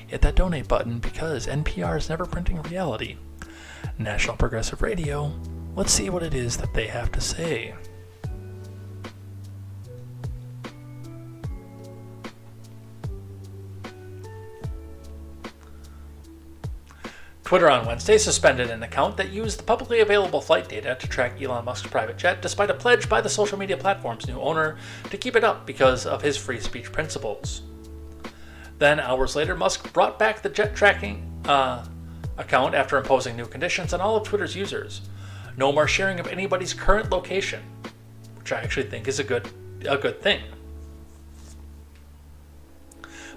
hit that donate button because NPR is never printing reality. National Progressive Radio, let's see what it is that they have to say. Twitter on Wednesday suspended an account that used the publicly available flight data to track Elon Musk's private jet, despite a pledge by the social media platform's new owner to keep it up because of his free speech principles. Then, hours later, Musk brought back the jet tracking account after imposing new conditions on all of Twitter's users. No more sharing of anybody's current location, which I actually think is a good thing.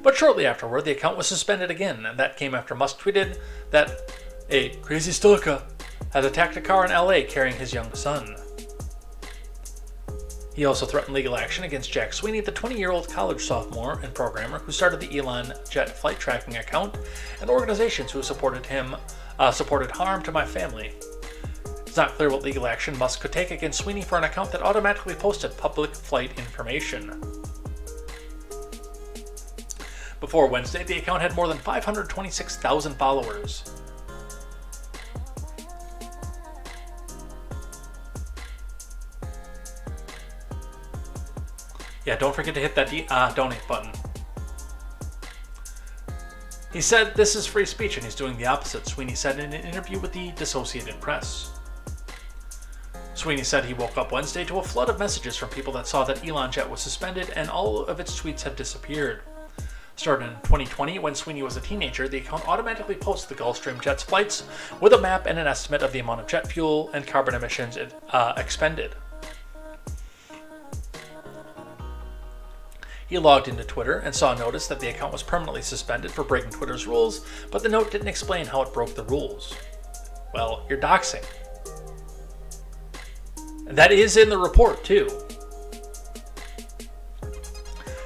But shortly afterward, the account was suspended again, and that came after Musk tweeted that a crazy stalker had attacked a car in LA carrying his young son. He also threatened legal action against Jack Sweeney, the 20-year-old college sophomore and programmer who started the Elon Jet flight tracking account, and organizations who supported harm to my family. It's not clear what legal action Musk could take against Sweeney for an account that automatically posted public flight information. Before Wednesday, the account had more than 526,000 followers. Yeah, don't forget to hit that donate button. He said this is free speech and he's doing the opposite, Sweeney said in an interview with the Associated Press. Sweeney said he woke up Wednesday to a flood of messages from people that saw that Elon Jet was suspended and all of its tweets had disappeared. Started in 2020, when Sweeney was a teenager, the account automatically posts the Gulfstream jet's flights with a map and an estimate of the amount of jet fuel and carbon emissions it expended. He logged into Twitter and saw a notice that the account was permanently suspended for breaking Twitter's rules, but the note didn't explain how it broke the rules. Well, you're doxing. And that is in the report, too.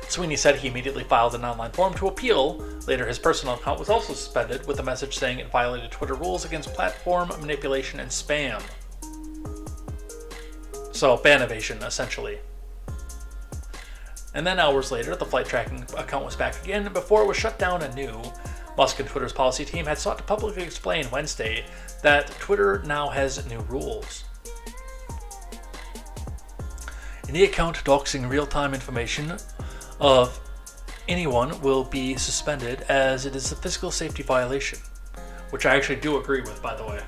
Sweeney said he immediately filed an online form to appeal. Later, his personal account was also suspended with a message saying it violated Twitter rules against platform manipulation and spam. So, ban evasion, essentially. And then hours later, the flight tracking account was back again, and before it was shut down anew, Musk and Twitter's policy team had sought to publicly explain Wednesday that Twitter now has new rules. Any account doxing real-time information of anyone will be suspended as it is a physical safety violation, which I actually do agree with, by the way.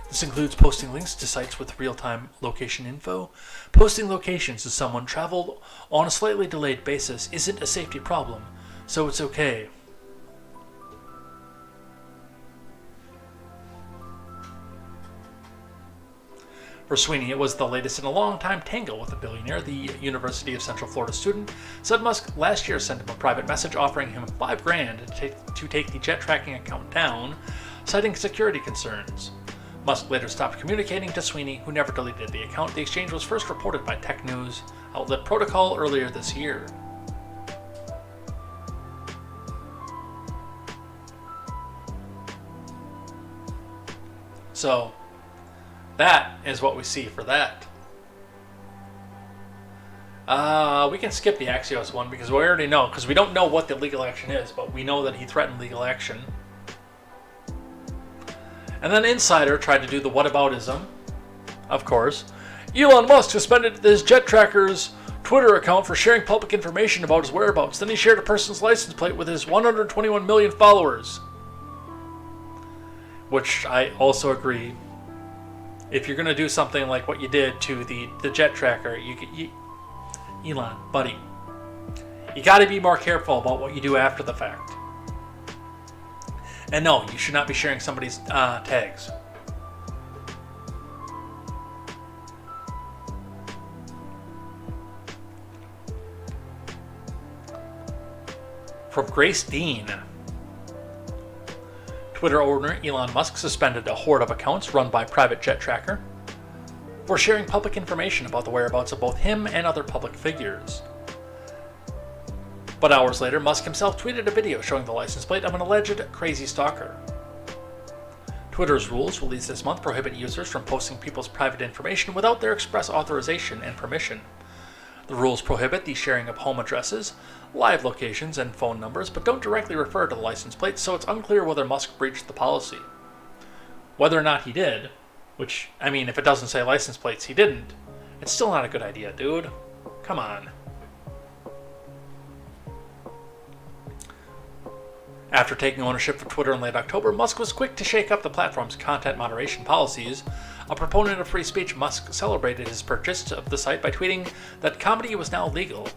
This includes posting links to sites with real-time location info. Posting locations to someone traveled on a slightly delayed basis isn't a safety problem, so it's okay. For Sweeney, it was the latest in a long-time tangle with a billionaire. The University of Central Florida student said Musk last year sent him a private message offering him $5,000 to take the jet tracking account down, citing security concerns. Musk later stopped communicating to Sweeney, who never deleted the account. The exchange was first reported by tech news outlet Protocol earlier this year. So, that is what we see for that. We can skip the Axios one because we already know, because we don't know what the legal action is, but we know that he threatened legal action. And then Insider tried to do the whataboutism, of course. Elon Musk suspended his jet tracker's Twitter account for sharing public information about his whereabouts. Then he shared a person's license plate with his 121 million followers. Which I also agree. If you're going to do something like what you did to the jet tracker, Elon, buddy, you got to be more careful about what you do after the fact. And no, you should not be sharing somebody's tags. From Grace Dean. Twitter owner Elon Musk suspended a horde of accounts run by Private Jet Tracker for sharing public information about the whereabouts of both him and other public figures. But hours later, Musk himself tweeted a video showing the license plate of an alleged crazy stalker. Twitter's rules, released this month, prohibit users from posting people's private information without their express authorization and permission. The rules prohibit the sharing of home addresses, live locations, and phone numbers, but don't directly refer to the license plate, so it's unclear whether Musk breached the policy. Whether or not he did, which, I mean, if it doesn't say license plates, he didn't, it's still not a good idea, dude. Come on. After taking ownership of Twitter in late October, Musk was quick to shake up the platform's content moderation policies. A proponent of free speech, Musk celebrated his purchase of the site by tweeting that comedy was now legal,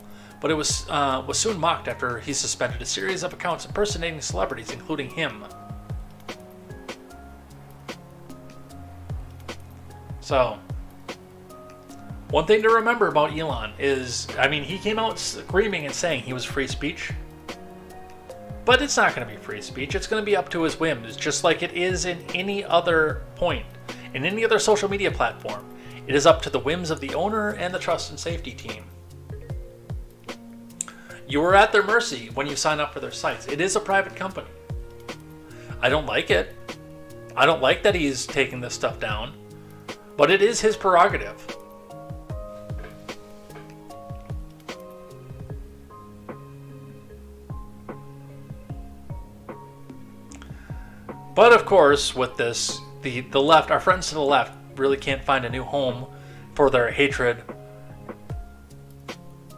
but it was soon mocked after he suspended a series of accounts impersonating celebrities, including him. So, one thing to remember about Elon is, I mean, he came out screaming and saying he was free speech. But it's not going to be free speech. It's going to be up to his whims, just like it is in any other point, in any other social media platform. It is up to the whims of the owner and the trust and safety team. You are at their mercy when you sign up for their sites. It is a private company. I don't like it. I don't like that he's taking this stuff down, but it is his prerogative. But of course, with this, the left, our friends to the left, really can't find a new home for their hatred.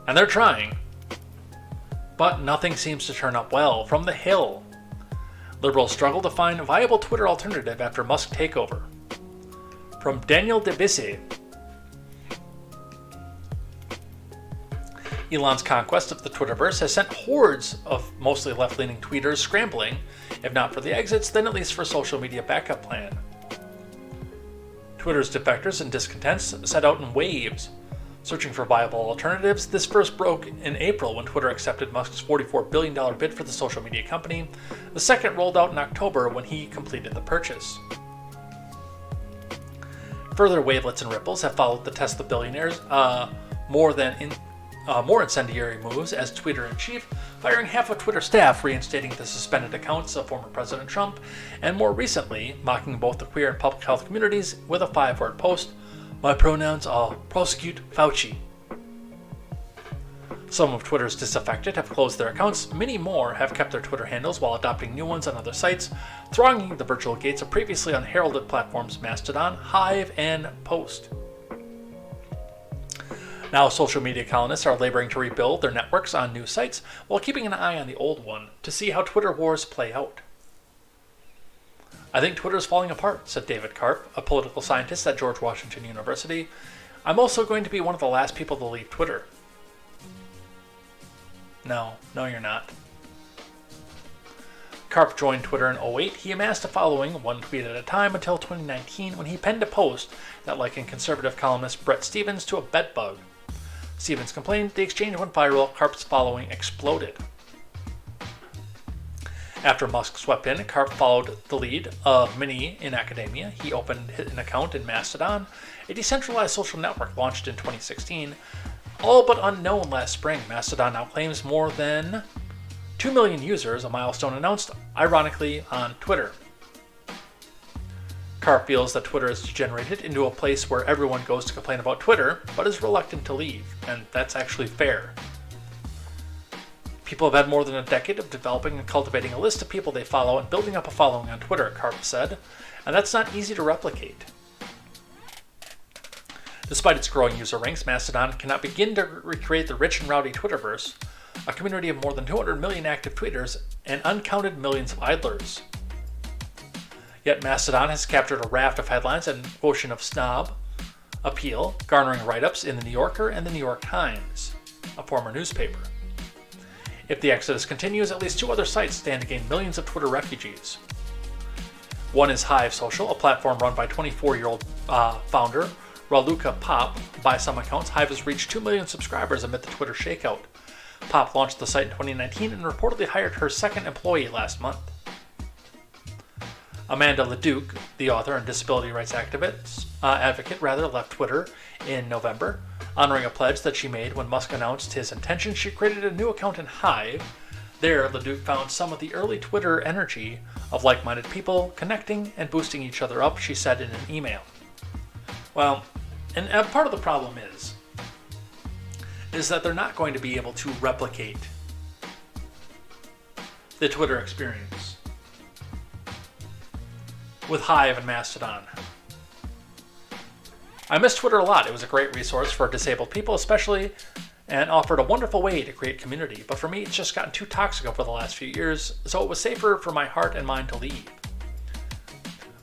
And they're trying. But nothing seems to turn up well. From the Hill, liberals struggle to find a viable Twitter alternative after Musk takeover. From Daniel Debisse, Elon's conquest of the Twitterverse has sent hordes of mostly left-leaning tweeters scrambling, if not for the exits, then at least for a social media backup plan. Twitter's defectors and discontents set out in waves, searching for viable alternatives. This first broke in April when Twitter accepted Musk's $44 billion bid for the social media company. The second rolled out in October when he completed the purchase. Further wavelets and ripples have followed the Tesla billionaires, more incendiary moves as Twitter-in-chief, firing half of Twitter staff, reinstating the suspended accounts of former President Trump, and more recently, mocking both the queer and public health communities with a 5-word post, "My pronouns are prosecute Fauci." Some of Twitter's disaffected have closed their accounts, many more have kept their Twitter handles while adopting new ones on other sites, thronging the virtual gates of previously unheralded platforms Mastodon, Hive, and Post. Now, social media colonists are laboring to rebuild their networks on new sites while keeping an eye on the old one to see how Twitter wars play out. "I think Twitter is falling apart," said David Karp, a political scientist at George Washington University. "I'm also going to be one of the last people to leave Twitter." No, you're not. Karp joined Twitter in 2008. He amassed a following, one tweet at a time, until 2019 when he penned a post that likened conservative columnist Bret Stephens to a bedbug. Stephens complained the exchange went viral. Karp's following exploded. After Musk swept in, Karp followed the lead of many in academia. He opened an account in Mastodon, a decentralized social network launched in 2016. All but unknown last spring, Mastodon now claims more than 2 million users, a milestone announced, ironically, on Twitter. Karp feels that Twitter has degenerated into a place where everyone goes to complain about Twitter, but is reluctant to leave, and that's actually fair. People have had more than a decade of developing and cultivating a list of people they follow and building up a following on Twitter, Karp said, and that's not easy to replicate. Despite its growing user ranks, Mastodon cannot begin to recreate the rich and rowdy Twitterverse, a community of more than 200 million active tweeters and uncounted millions of idlers. Yet Mastodon has captured a raft of headlines and quotient of snob appeal, garnering write-ups in The New Yorker and The New York Times, a former newspaper. If the exodus continues, at least 2 other sites stand to gain millions of Twitter refugees. One is Hive Social, a platform run by 24-year-old founder Raluca Pop. By some accounts, Hive has reached 2 million subscribers amid the Twitter shakeout. Pop launched the site in 2019 and reportedly hired her second employee last month. Amanda Leduc, the author and disability rights advocate, left Twitter in November, honoring a pledge that she made when Musk announced his intention. She created a new account in Hive. There, Leduc found some of the early Twitter energy of like-minded people connecting and boosting each other up, she said in an email. Well, and part of the problem is that they're not going to be able to replicate the Twitter experience with Hive and Mastodon. I miss Twitter a lot. It was a great resource for disabled people especially, and offered a wonderful way to create community. But for me, it's just gotten too toxic over the last few years, so it was safer for my heart and mind to leave.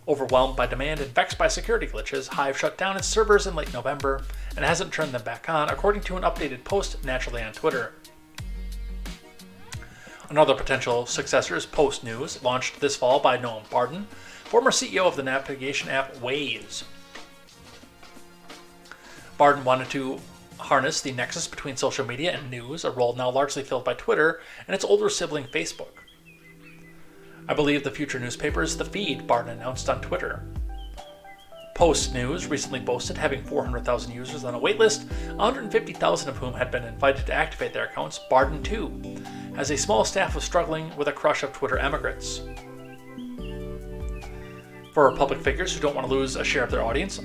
Overwhelmed by demand and vexed by security glitches, Hive shut down its servers in late November and hasn't turned them back on, according to an updated post naturally on Twitter. Another potential successor is Post News, launched this fall by Noam Barden, former CEO of the navigation app Waze. Barden wanted to harness the nexus between social media and news, a role now largely filled by Twitter and its older sibling Facebook. I believe the future newspaper is The Feed, Barden announced on Twitter. Post News recently boasted having 400,000 users on a waitlist, 150,000 of whom had been invited to activate their accounts. Barden, too, has a small staff of struggling with a crush of Twitter emigrants. For public figures who don't want to lose a share of their audience,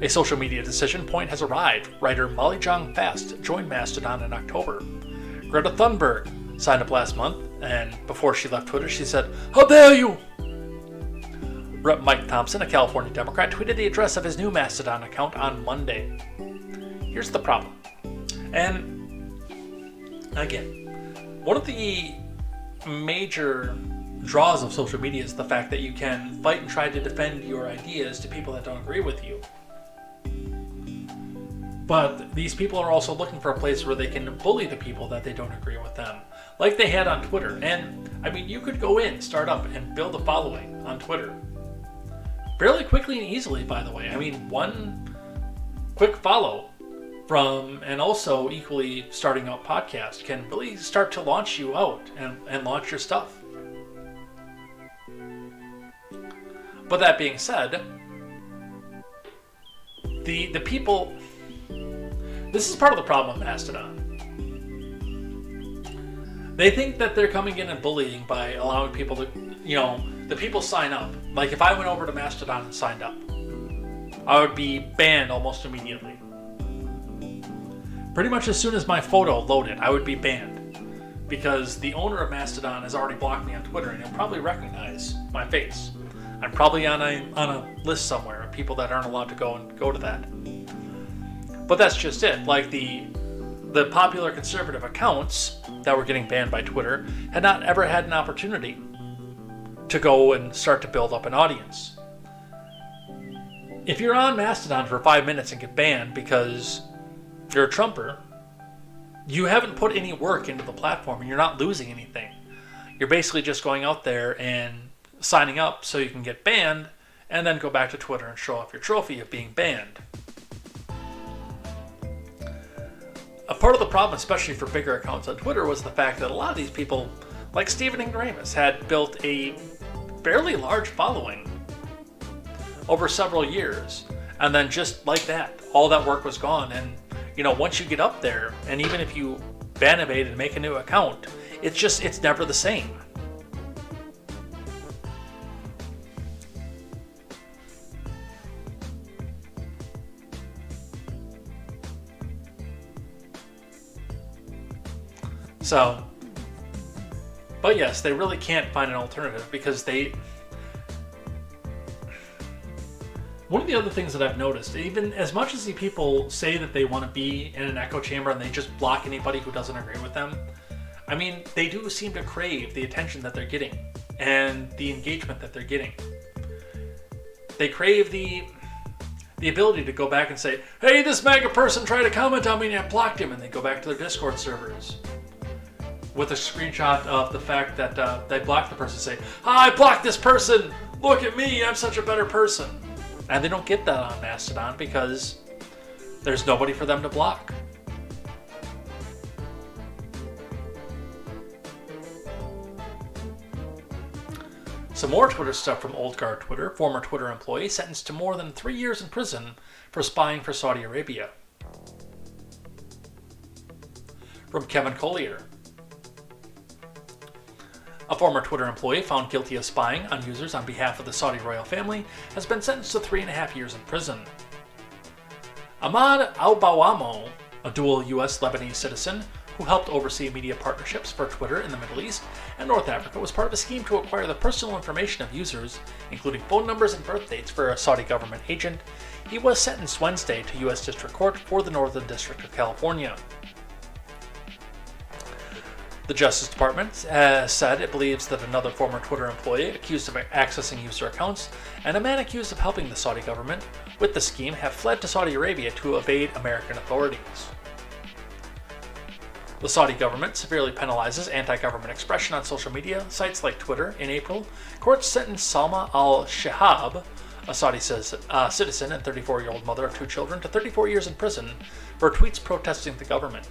a social media decision point has arrived. Writer Molly Jong Fast joined Mastodon in October. Greta Thunberg signed up last month, and before she left Twitter, she said, "How dare you!" Rep. Mike Thompson, a California Democrat, tweeted the address of his new Mastodon account on Monday. Here's the problem. And again, one of the major draws of social media is the fact that you can fight and try to defend your ideas to people that don't agree with you. But these people are also looking for a place where they can bully the people that they don't agree with them, like they had on Twitter. And I mean, you could go in, start up, and build a following on Twitter fairly quickly and easily, by the way. I mean, one quick follow from, and also equally starting out podcast can really start to launch you out and launch your stuff. But that being said, the people, this is part of the problem with Mastodon. They think that they're coming in and bullying by allowing people to, the people sign up. Like if I went over to Mastodon and signed up, I would be banned almost immediately. Pretty much as soon as my photo loaded, I would be banned. Because the owner of Mastodon has already blocked me on Twitter and he'll probably recognize my face. I'm probably on a list somewhere of people that aren't allowed to go to that. But that's just it. Like the popular conservative accounts that were getting banned by Twitter had not ever had an opportunity to go and start to build up an audience. If you're on Mastodon for 5 minutes and get banned because you're a Trumper, you haven't put any work into the platform and you're not losing anything. You're basically just going out there and signing up so you can get banned and then go back to Twitter and show off your trophy of being banned. A part of the problem, especially for bigger accounts on Twitter, was the fact that a lot of these people, like Stephen Ingramus, had built a fairly large following over several years. And then just like that, all that work was gone. And, once you get up there, and even if you ban evade and make a new account, it's never the same. So, but yes, they really can't find an alternative because one of the other things that I've noticed, even as much as the people say that they want to be in an echo chamber and they just block anybody who doesn't agree with them, I mean, they do seem to crave the attention that they're getting and the engagement that they're getting. They crave the ability to go back and say, "Hey, this MAGA person tried to comment on me and I blocked him," and they go back to their Discord servers with a screenshot of the fact that they blocked the person, say, "I blocked this person! Look at me, I'm such a better person." And they don't get that on Mastodon because there's nobody for them to block. Some more Twitter stuff from Old Guard Twitter. Former Twitter employee sentenced to more than 3 years in prison for spying for Saudi Arabia. From Kevin Collier. A former Twitter employee found guilty of spying on users on behalf of the Saudi royal family has been sentenced to 3.5 years in prison. Ahmad Al-Bawamo, a dual U.S. Lebanese citizen who helped oversee media partnerships for Twitter in the Middle East and North Africa, was part of a scheme to acquire the personal information of users, including phone numbers and birth dates, for a Saudi government agent. He was sentenced Wednesday to U.S. District Court for the Northern District of California. The Justice Department said it believes that another former Twitter employee accused of accessing user accounts and a man accused of helping the Saudi government with the scheme have fled to Saudi Arabia to evade American authorities. The Saudi government severely penalizes anti-government expression on social media sites like Twitter. In April, courts sentenced Salma al-Shihab, a Saudi citizen and 34-year-old mother of 2 children, to 34 years in prison for tweets protesting the government.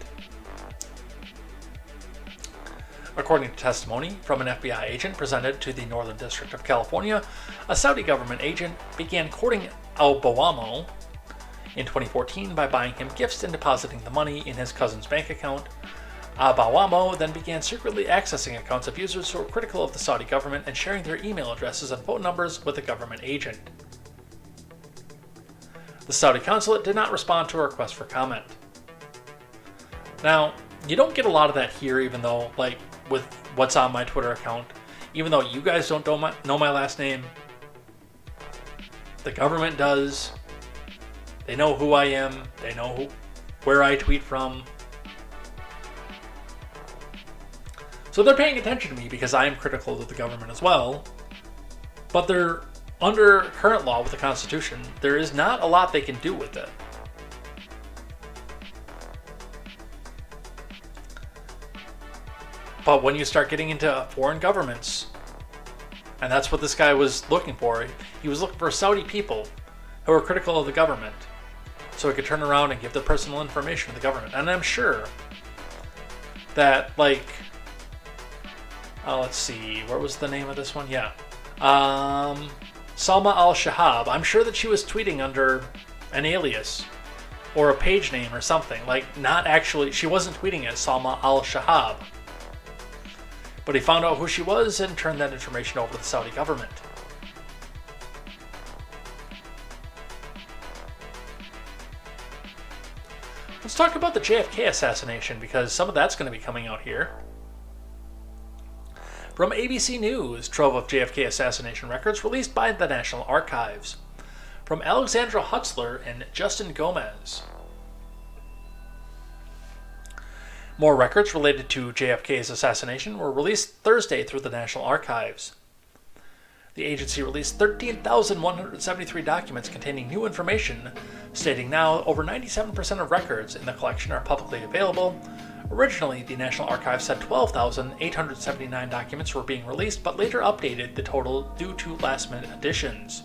According to testimony from an FBI agent presented to the Northern District of California, a Saudi government agent began courting Al-Bawamo in 2014 by buying him gifts and depositing the money in his cousin's bank account. Al-Bawamo then began secretly accessing accounts of users who were critical of the Saudi government and sharing their email addresses and phone numbers with the government agent. The Saudi consulate did not respond to a request for comment. Now, you don't get a lot of that here, even though, like, with what's on my Twitter account, even though you guys don't know my last name, the government does. They know who I am. They know where I tweet from. So they're paying attention to me because I am critical of the government as well. But they're under current law with the Constitution. There is not a lot they can do with it. But when you start getting into foreign governments, and that's what this guy was looking for, he was looking for Saudi people who were critical of the government so he could turn around and give their personal information to the government. And I'm sure that, like, let's see, what was the name of this one? Yeah. Salma al-Shihab. I'm sure that she was tweeting under an alias or a page name or something. Like, not actually, she wasn't tweeting as Salma al-Shihab. But he found out who she was and turned that information over to the Saudi government. Let's talk about the JFK assassination, because some of that's going to be coming out here. From ABC News, trove of JFK assassination records released by the National Archives. From Alexandra Hutzler and Justin Gomez. More records related to JFK's assassination were released Thursday through the National Archives. The agency released 13,173 documents containing new information, stating now over 97% of records in the collection are publicly available. Originally, the National Archives said 12,879 documents were being released, but later updated the total due to last-minute additions.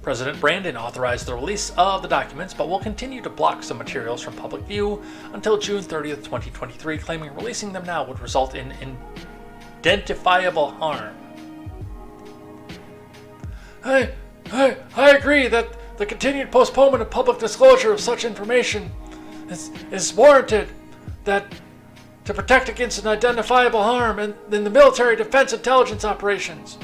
President Brandon authorized the release of the documents, but will continue to block some materials from public view until June 30th, 2023, claiming releasing them now would result in identifiable harm. I agree that the continued postponement of public disclosure of such information is warranted, that to protect against an identifiable harm in the military defense intelligence operations,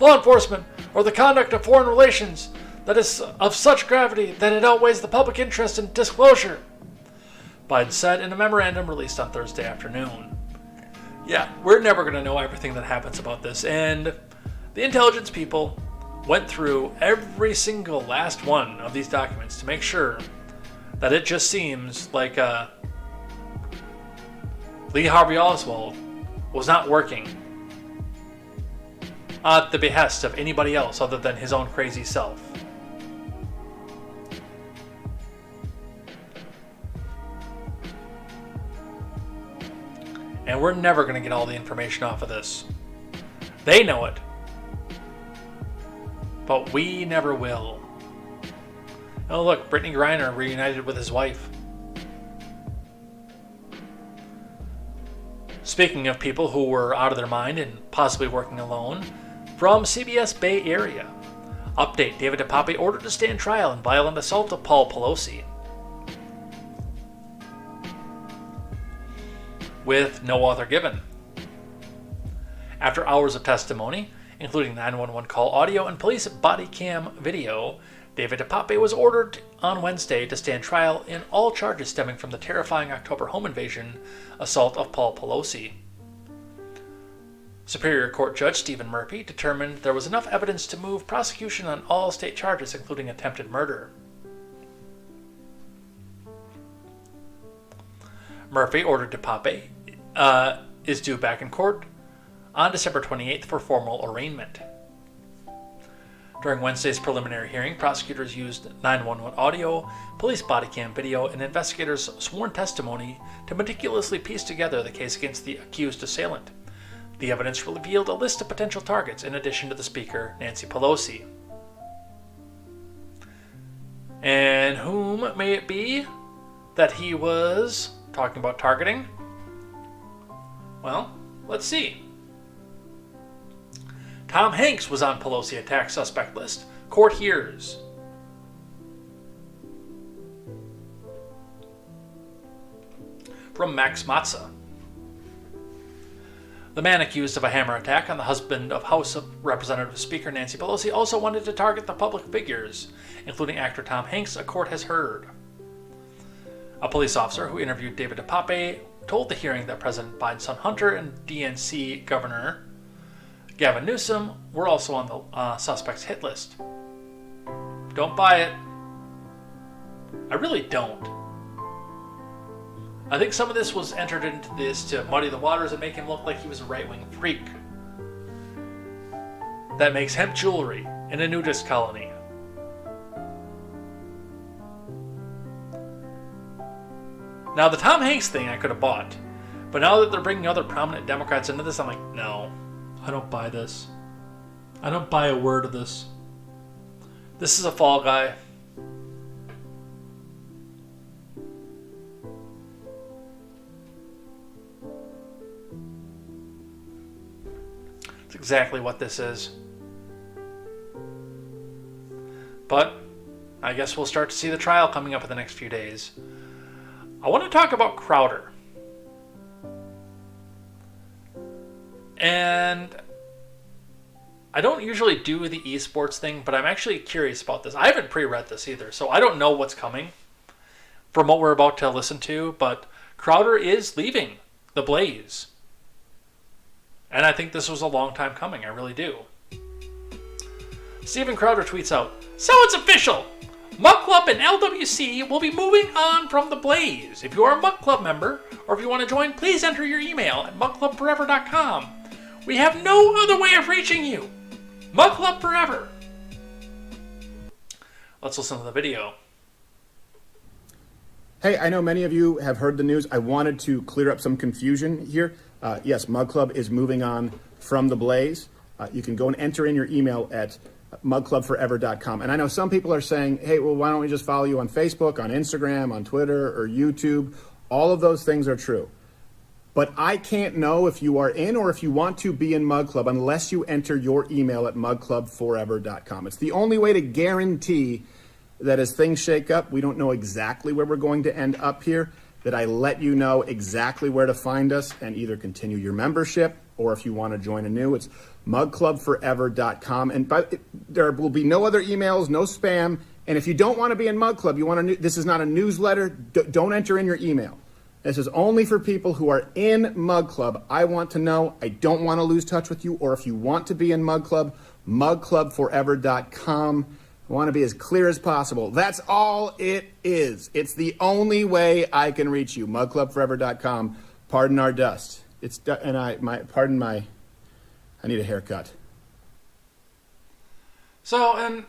law enforcement, or the conduct of foreign relations that is of such gravity that it outweighs the public interest in disclosure, Biden said in a memorandum released on Thursday afternoon. Yeah, we're never going to know everything that happens about this, and the intelligence people went through every single last one of these documents to make sure that it just seems like Lee Harvey Oswald was not working at the behest of anybody else other than his own crazy self. And we're never going to get all the information off of this. They know it. But we never will. Oh look, Brittany Griner reunited with his wife. Speaking of people who were out of their mind and possibly working alone, from CBS Bay Area. Update, David DePape ordered to stand trial in violent assault of Paul Pelosi. With no author given. After hours of testimony, including 911 call audio and police body cam video, David DePape was ordered on Wednesday to stand trial in all charges stemming from the terrifying October home invasion assault of Paul Pelosi. Superior Court Judge Stephen Murphy determined there was enough evidence to move prosecution on all state charges, including attempted murder. Murphy ordered DePape is due back in court on December 28th for formal arraignment. During Wednesday's preliminary hearing, prosecutors used 911 audio, police body cam video, and investigators' sworn testimony to meticulously piece together the case against the accused assailant. The evidence revealed a list of potential targets in addition to the Speaker, Nancy Pelosi. And whom may it be that he was talking about targeting? Well, let's see. Tom Hanks was on Pelosi attack suspect list. Court hears. From Max Matza. The man accused of a hammer attack on the husband of House of Representative Speaker Nancy Pelosi also wanted to target the public figures, including actor Tom Hanks, a court has heard. A police officer who interviewed David DePape told the hearing that President Biden's son Hunter and DNC Governor Gavin Newsom were also on the suspect's hit list. Don't buy it. I really don't. I think some of this was entered into this to muddy the waters and make him look like he was a right-wing freak that makes hemp jewelry in a nudist colony. Now, the Tom Hanks thing I could have bought, but now that they're bringing other prominent Democrats into this, I'm like, no, I don't buy this. I don't buy a word of this. This is a fall guy. It's exactly what this is. But I guess we'll start to see the trial coming up in the next few days. I want to talk about Crowder. And I don't usually do the esports thing, but I'm actually curious about this. I haven't pre-read this either, so I don't know what's coming from what we're about to listen to, but Crowder is leaving the Blaze. And I think this was a long time coming, I really do. Steven Crowder tweets out, "So it's official! Mug Club and LWC will be moving on from the Blaze. If you are a Mug Club member, or if you want to join, please enter your email at mugclubforever.com. We have no other way of reaching you. Mug Club Forever." Let's listen to the video. Hey, I know many of you have heard the news. I wanted to clear up some confusion here. Yes, Mug Club is moving on from the Blaze. You can go and enter in your email at mugclubforever.com. And I know some people are saying, hey, well, why don't we just follow you on Facebook, on Instagram, on Twitter, or YouTube? All of those things are true. But I can't know if you are in or if you want to be in Mug Club unless you enter your email at mugclubforever.com. It's the only way to guarantee that as things shake up, we don't know exactly where we're going to end up here, that I let you know exactly where to find us and either continue your membership or if you want to join anew, it's mugclubforever.com. And there will be no other emails, no spam. And if you don't want to be in Mug Club, this is not a newsletter, don't enter in your email. This is only for people who are in Mug Club. I want to know. I don't want to lose touch with you. Or if you want to be in Mug Club, mugclubforever.com. I want to be as clear as possible. That's all it is. It's the only way I can reach you. Mugclubforever.com. Pardon our dust. I need a haircut. So, and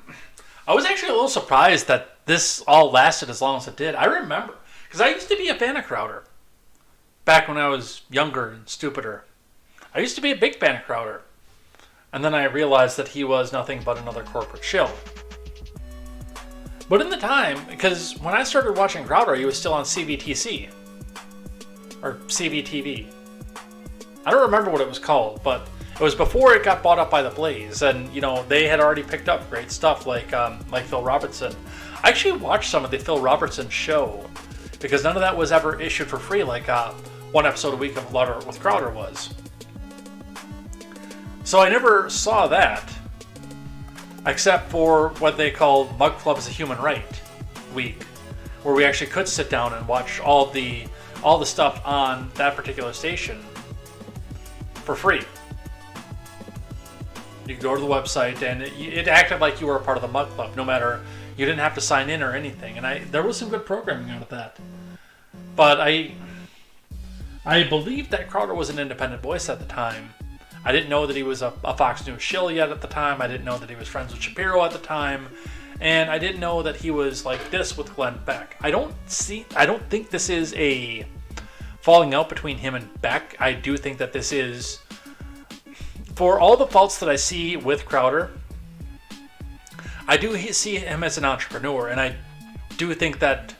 I was actually a little surprised that this all lasted as long as it did. I remember, because I used to be a fan of Crowder back when I was younger and stupider. I used to be a big fan of Crowder. And then I realized that he was nothing but another corporate shill. But in the time, because when I started watching Crowder, he was still on CVTC. Or CVTV. I don't remember what it was called, but it was before it got bought up by the Blaze, and they had already picked up great stuff like Phil Robertson. I actually watched some of the Phil Robertson show because none of that was ever issued for free, like one episode a week of Louder with Crowder was. So I never saw that, except for what they called Mug Club is a Human Right week, where we actually could sit down and watch all the stuff on that particular station for free. You could go to the website, and it acted like you were a part of the Mug Club, no matter, you didn't have to sign in or anything. And there was some good programming out of that. But I believe that Crowder was an independent voice at the time. I didn't know that he was a Fox News shill yet at the time. I didn't know that he was friends with Shapiro at the time. And I didn't know that he was like this with Glenn Beck. I don't think this is a falling out between him and Beck. I do think that this is, for all the faults that I see with Crowder, I do see him as an entrepreneur. And I do think that,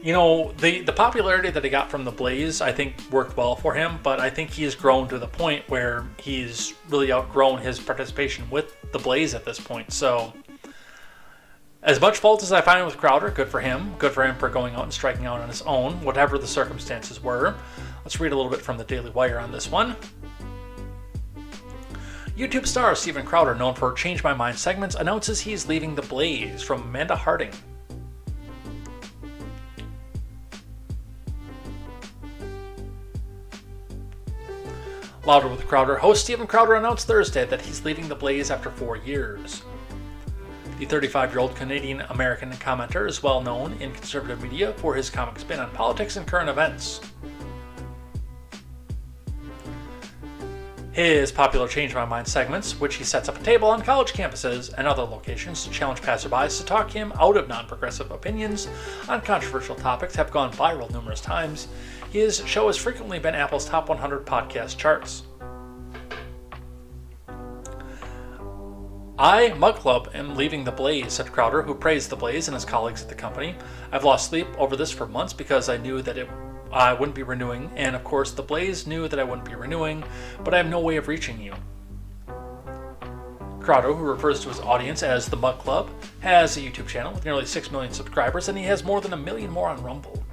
the popularity that he got from the Blaze, I think worked well for him, but I think he's grown to the point where he's really outgrown his participation with the Blaze at this point. So, as much fault as I find with Crowder, good for him for going out and striking out on his own, whatever the circumstances were. Let's read a little bit from the Daily Wire on this one. YouTube star Steven Crowder, known for Change My Mind segments, announces he's leaving the Blaze, from Amanda Harding. Louder with Crowder host Steven Crowder announced Thursday that he's leaving the Blaze after 4 years. The 35-year-old Canadian-American commenter is well known in conservative media for his comic spin on politics and current events. His popular Change My Mind segments, which he sets up a table on college campuses and other locations to challenge passerbys to talk him out of non-progressive opinions on controversial topics, have gone viral numerous times. His show has frequently been Apple's top 100 podcast charts. I, Mug Club, am leaving the Blaze, said Crowder, who praised the Blaze and his colleagues at the company. I've lost sleep over this for months because I knew that I wouldn't be renewing, and of course the Blaze knew that I wouldn't be renewing, but I have no way of reaching you. Crowder, who refers to his audience as the Mug Club, has a YouTube channel with nearly 6 million subscribers, and he has more than 1 million more on Rumble.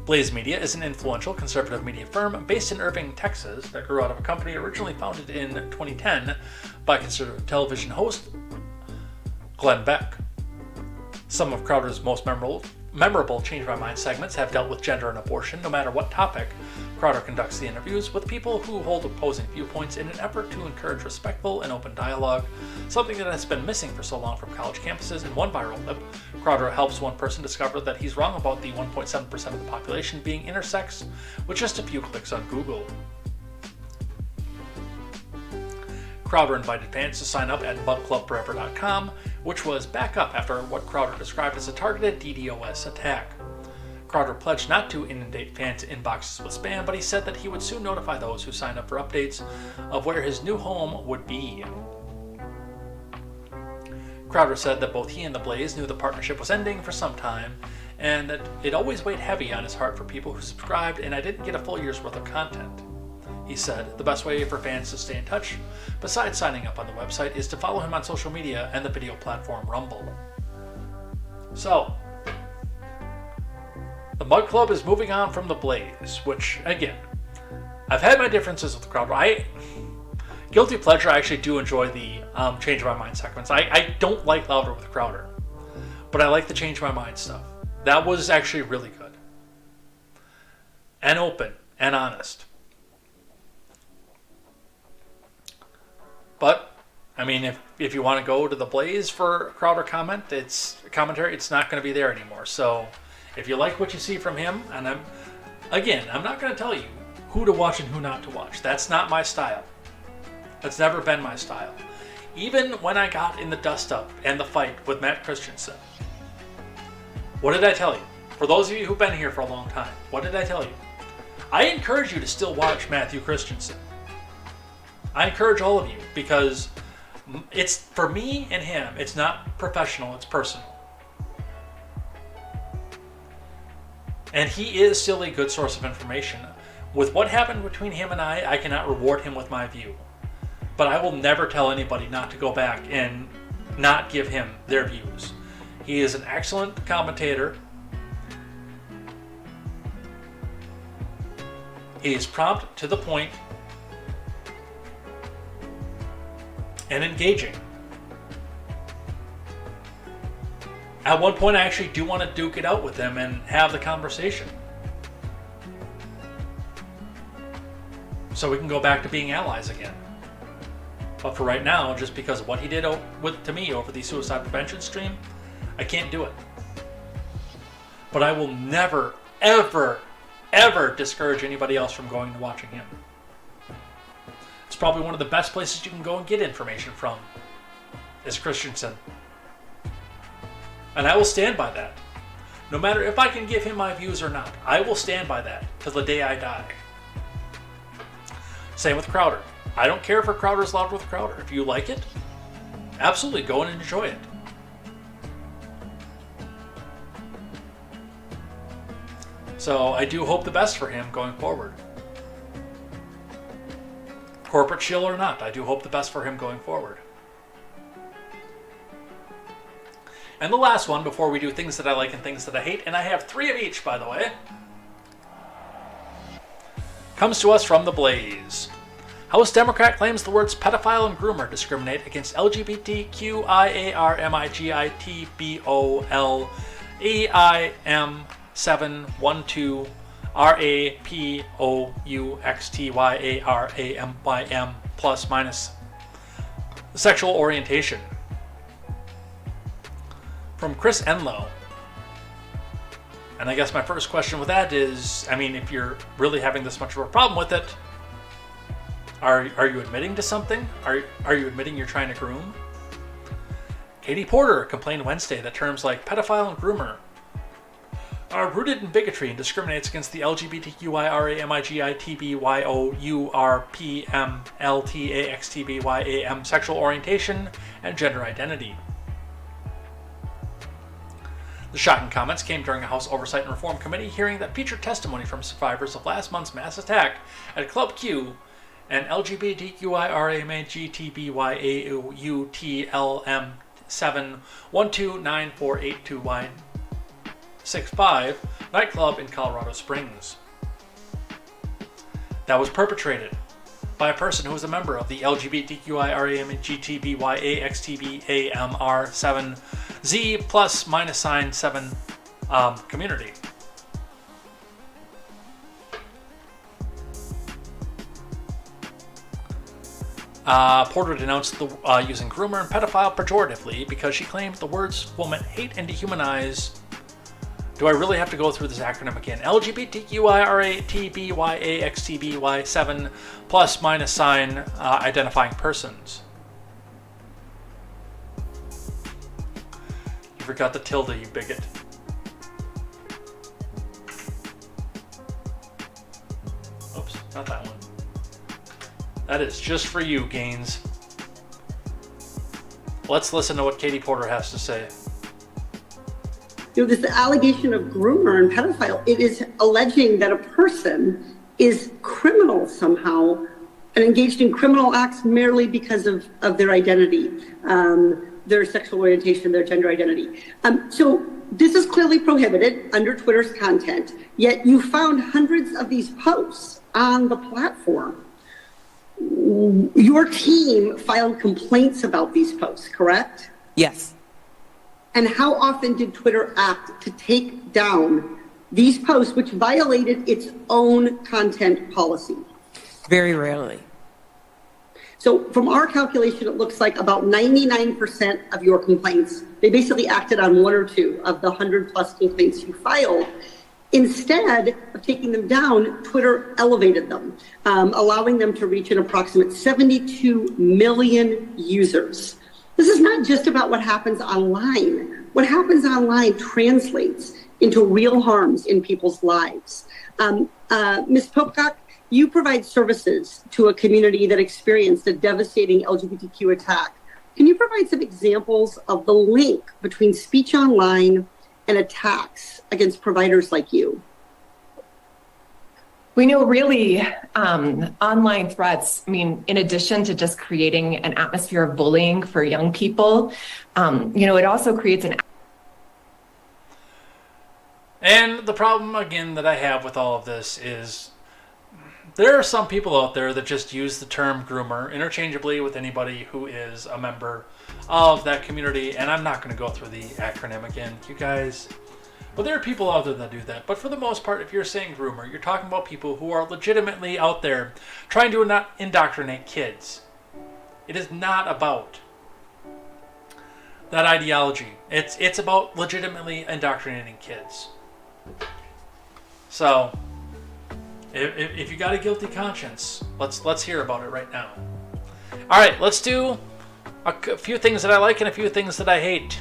Blaze Media is an influential conservative media firm based in Irving, Texas, that grew out of a company originally founded in 2010 by conservative television host Glenn Beck. Some of Crowder's most memorable Change My Mind segments have dealt with gender and abortion. No matter what topic, Crowder conducts the interviews with people who hold opposing viewpoints in an effort to encourage respectful and open dialogue, something that has been missing for so long from college campuses. In one viral clip, Crowder helps one person discover that he's wrong about the 1.7% of the population being intersex with just a few clicks on Google. Crowder invited fans to sign up at mugclubforever.com, which was back up after what Crowder described as a targeted DDoS attack. Crowder pledged not to inundate fans' inboxes with spam, but he said that he would soon notify those who signed up for updates of where his new home would be. Crowder said that both he and the Blaze knew the partnership was ending for some time, and that it always weighed heavy on his heart for people who subscribed, and I didn't get a full year's worth of content. He said the best way for fans to stay in touch, besides signing up on the website, is to follow him on social media and the video platform Rumble. So, the Mug Club is moving on from the Blaze, which, again, I've had my differences with Crowder. Guilty pleasure, I actually do enjoy the Change My Mind segments. I don't like Louder with Crowder, but I like the Change My Mind stuff. That was actually really good. And open, and honest. But, I mean, if you want to go to the Blaze for Crowder commentary, it's not going to be there anymore. So, if you like what you see from him, and I'm not going to tell you who to watch and who not to watch. That's not my style. That's never been my style. Even when I got in the dust-up and the fight with Matt Christensen, what did I tell you? For those of you who've been here for a long time, what did I tell you? I encourage you to still watch Matthew Christensen. I encourage all of you, because it's, for me and him, it's not professional, it's personal. And he is still a good source of information. With what happened between him and I cannot reward him with my view. But I will never tell anybody not to go back and not give him their views. He is an excellent commentator. He is prompt, to the point, and engaging. At one point, I actually do want to duke it out with him and have the conversation, so we can go back to being allies again. But for right now, just because of what he did to me over the suicide prevention stream, I can't do it. But I will never, ever, ever discourage anybody else from going and watching him. It's probably one of the best places you can go and get information from, is Christensen. And I will stand by that. No matter if I can give him my views or not, I will stand by that till the day I die. Same with Crowder. I don't care for Crowder's Loud with Crowder. If you like it, absolutely go and enjoy it. So I do hope the best for him going forward. Corporate shill or not, I do hope the best for him going forward. And the last one, before we do things that I like and things that I hate, and I have 3 of each, by the way, comes to us from The Blaze. House Democrat claims the words pedophile and groomer discriminate against LGBTQIARMIGITBOLEAIM712RAPOUXTYARAMYM plus minus sexual orientation. From Chris Enlow. And I guess my first question with that is, I mean, if you're really having this much of a problem with it, are you admitting to something? Are you admitting you're trying to groom? Katie Porter complained Wednesday that terms like pedophile and groomer are rooted in bigotry and discriminates against the LGBTQIRAMIGITBYOURPMLTAXTBYAM sexual orientation and gender identity. The shocking comments came during a House Oversight and Reform Committee hearing that featured testimony from survivors of last month's mass attack at Club Q and LGBTQIRAMAGTBYAUTLM7129482Y65 nightclub in Colorado Springs. That was perpetrated by a person who was a member of the LGBTQIRAMAGTBYAXTBAMR7Z plus minus sign 7 community. Porter denounced the using groomer and pedophile pejoratively because she claimed the words foment hate and dehumanize. Do I really have to go through this acronym again? LGBTQIRATBYAXTBY7 plus minus sign identifying persons. You forgot the tilde, you bigot. Oops, not that one. That is just for you, Gaines. Let's listen to what Katie Porter has to say. This allegation of groomer and pedophile, it is alleging that a person is criminal somehow and engaged in criminal acts merely because of their identity, their sexual orientation, their gender identity. So this is clearly prohibited under Twitter's content, yet you found hundreds of these posts on the platform. Your team filed complaints about these posts, correct? Yes. And how often did Twitter act to take down these posts, which violated its own content policy? Very rarely. So from our calculation, it looks like about 99% of your complaints, they basically acted on 1 or 2 of the 100 plus complaints you filed. Instead of taking them down, Twitter elevated them, allowing them to reach an approximate 72 million users. This is not just about what happens online. What happens online translates into real harms in people's lives. Ms. Popcock, you provide services to a community that experienced a devastating LGBTQ attack. Can you provide some examples of the link between speech online and attacks against providers like you? We know really online threats, I mean, in addition to just creating an atmosphere of bullying for young people, it also creates an. And the problem, again, that I have with all of this is there are some people out there that just use the term groomer interchangeably with anybody who is a member of that community. And I'm not going to go through the acronym again, you guys. But there are people out there that do that. But for the most part, if you're saying groomer, you're talking about people who are legitimately out there trying to indoctrinate kids. It is not about that ideology. It's about legitimately indoctrinating kids. So, if you got a guilty conscience, let's hear about it right now. All right, let's do a few things that I like and a few things that I hate.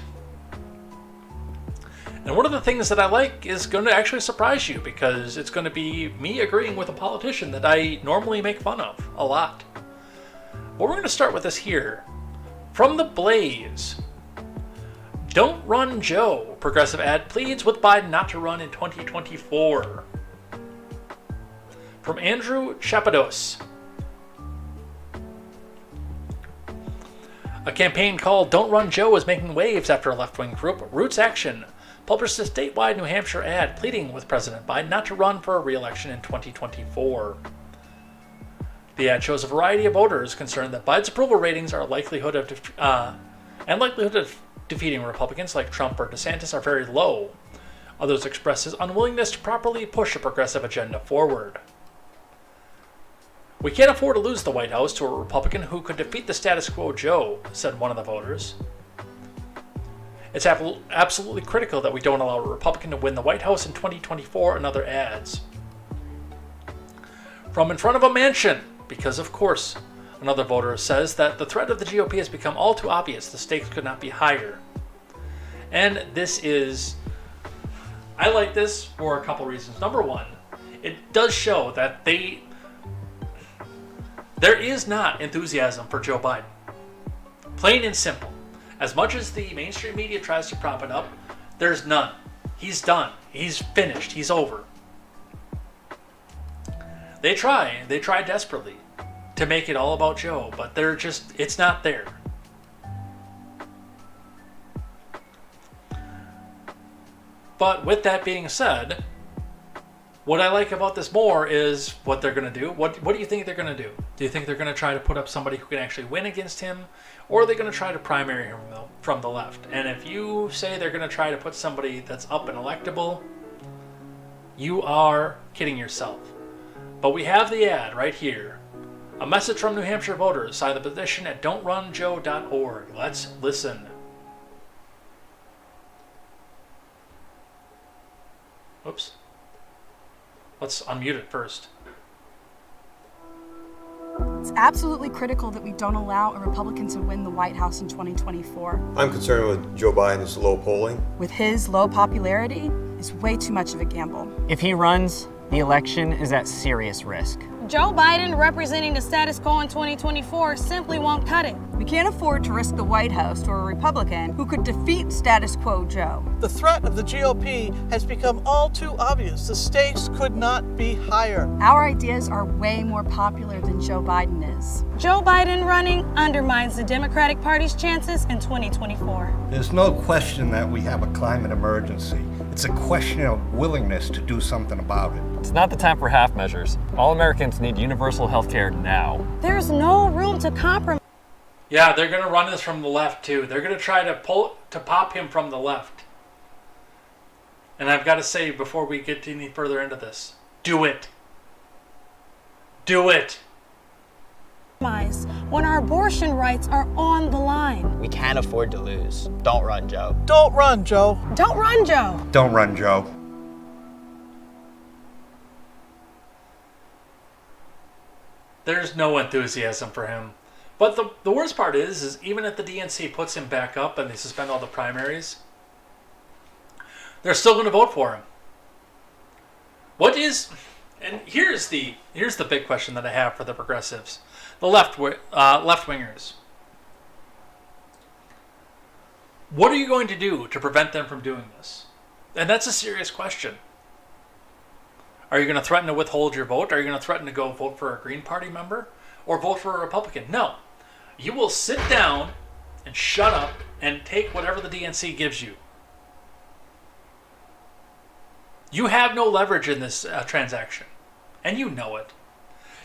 And one of the things that I like is going to actually surprise you because it's going to be me agreeing with a politician that I normally make fun of a lot. But we're going to start with this here. From the Blaze. Don't run Joe. Progressive ad pleads with Biden not to run in 2024. From Andrew Chapados. A campaign called Don't Run Joe is making waves after a left-wing group, Roots Action, published a statewide New Hampshire ad pleading with President Biden not to run for a re-election in 2024. The ad shows a variety of voters concerned that Biden's approval ratings are likelihood of defeating Republicans like Trump or DeSantis are very low. Others express his unwillingness to properly push a progressive agenda forward. We can't afford to lose the White House to a Republican who could defeat the status quo Joe, said one of the voters. It's absolutely critical that we don't allow a Republican to win the White House in 2024, and other ads. From in front of a mansion, because of course, another voter says that the threat of the GOP has become all too obvious, the stakes could not be higher. And I like this for a couple reasons. Number one, it does show that there is not enthusiasm for Joe Biden. Plain and simple. As much as the mainstream media tries to prop it up, there's none. He's done. He's finished. He's over. They try desperately to make it all about Joe, but it's not there. But with that being said, what I like about this more is what they're going to do. What do you think they're going to do? Do you think they're going to try to put up somebody who can actually win against him? Or are they going to try to primary him from the left? And if you say they're going to try to put somebody that's up and electable, you are kidding yourself. But we have the ad right here. A message from New Hampshire voters. Sign the petition at don'trunjoe.org. Let's listen. Oops. Let's unmute it first. It's absolutely critical that we don't allow a Republican to win the White House in 2024. I'm concerned with Joe Biden's low polling. With his low popularity, it's way too much of a gamble. If he runs, the election is at serious risk. Joe Biden representing the status quo in 2024 simply won't cut it. We can't afford to risk the White House to a Republican who could defeat status quo Joe. The threat of the GOP has become all too obvious. The stakes could not be higher. Our ideas are way more popular than Joe Biden is. Joe Biden running undermines the Democratic Party's chances in 2024. There's no question that we have a climate emergency. It's a question of willingness to do something about it. It's not the time for half measures. All Americans need universal health care now. There's no room to compromise. Yeah, they're going to run this from the left too. They're going to try to pop him from the left. And I've got to say before we get any further into this, do it. Do it. When our abortion rights are on the line. We can't afford to lose. Don't run, Joe. Don't run, Joe. Don't run, Joe. Don't run, Joe. There's no enthusiasm for him. But the worst part is even if the DNC puts him back up and they suspend all the primaries, they're still going to vote for him. And here's the big question that I have for the progressives, the left-wingers. What are you going to do to prevent them from doing this? And that's a serious question. Are you going to threaten to withhold your vote? Are you going to threaten to go vote for a Green Party member or vote for a Republican? No. You will sit down and shut up and take whatever the DNC gives you. You have no leverage in this transaction, and you know it.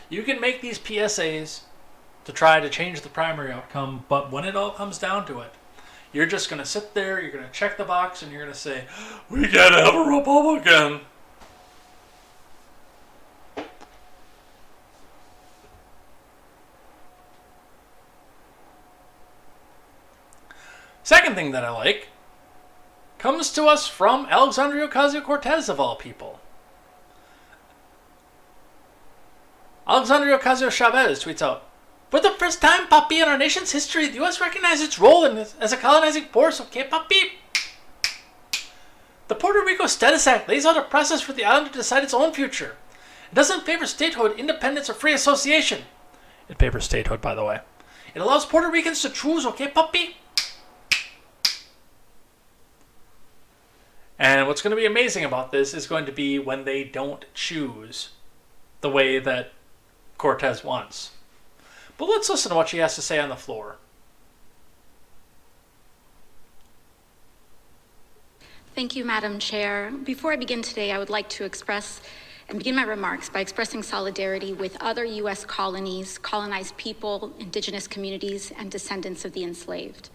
You can make these PSAs to try to change the primary outcome, but when it all comes down to it, you're just going to sit there, you're going to check the box, and you're going to say, we got to have a Republican. Second thing that I like comes to us from Alexandria Ocasio-Cortez, of all people. Alexandria Ocasio-Chavez tweets out, for the first time, papi, in our nation's history, the U.S. recognized its role as a colonizing force, okay, papi? The Puerto Rico Status Act lays out a process for the island to decide its own future. It doesn't favor statehood, independence, or free association. It favors statehood, by the way. It allows Puerto Ricans to choose, okay, papi? And what's going to be amazing about this is going to be when they don't choose the way that Cortez wants. But let's listen to what she has to say on the floor. Thank you, Madam Chair. Before I begin today, I would like to begin my remarks by expressing solidarity with other U.S. colonies, colonized people, indigenous communities, and descendants of the enslaved.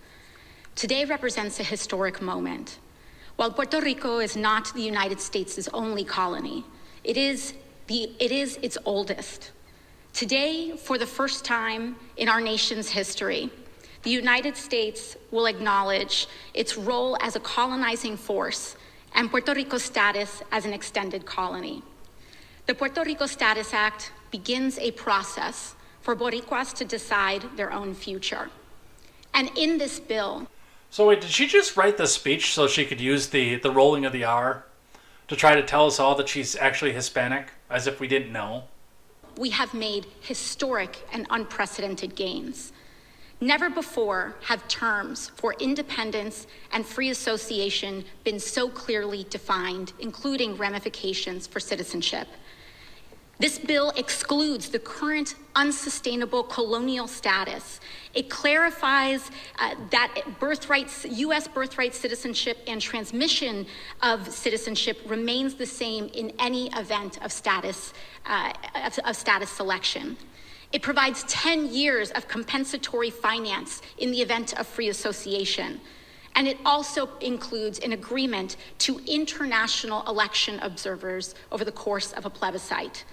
Today represents a historic moment. While Puerto Rico is not the United States' only colony, it is its oldest. Today, for the first time in our nation's history, the United States will acknowledge its role as a colonizing force and Puerto Rico's status as an extended colony. The Puerto Rico Status Act begins a process for Boricuas to decide their own future. And in this bill... So wait, did she just write the speech so she could use the rolling of the R to try to tell us all that she's actually Hispanic, as if we didn't know? We have made historic and unprecedented gains. Never before have terms for independence and free association been so clearly defined, including ramifications for citizenship. This bill excludes the current unsustainable colonial status. It clarifies that U.S. birthright citizenship and transmission of citizenship remains the same in any event of status selection. It provides 10 years of compensatory finance in the event of free association. And it also includes an agreement to international election observers over the course of a plebiscite.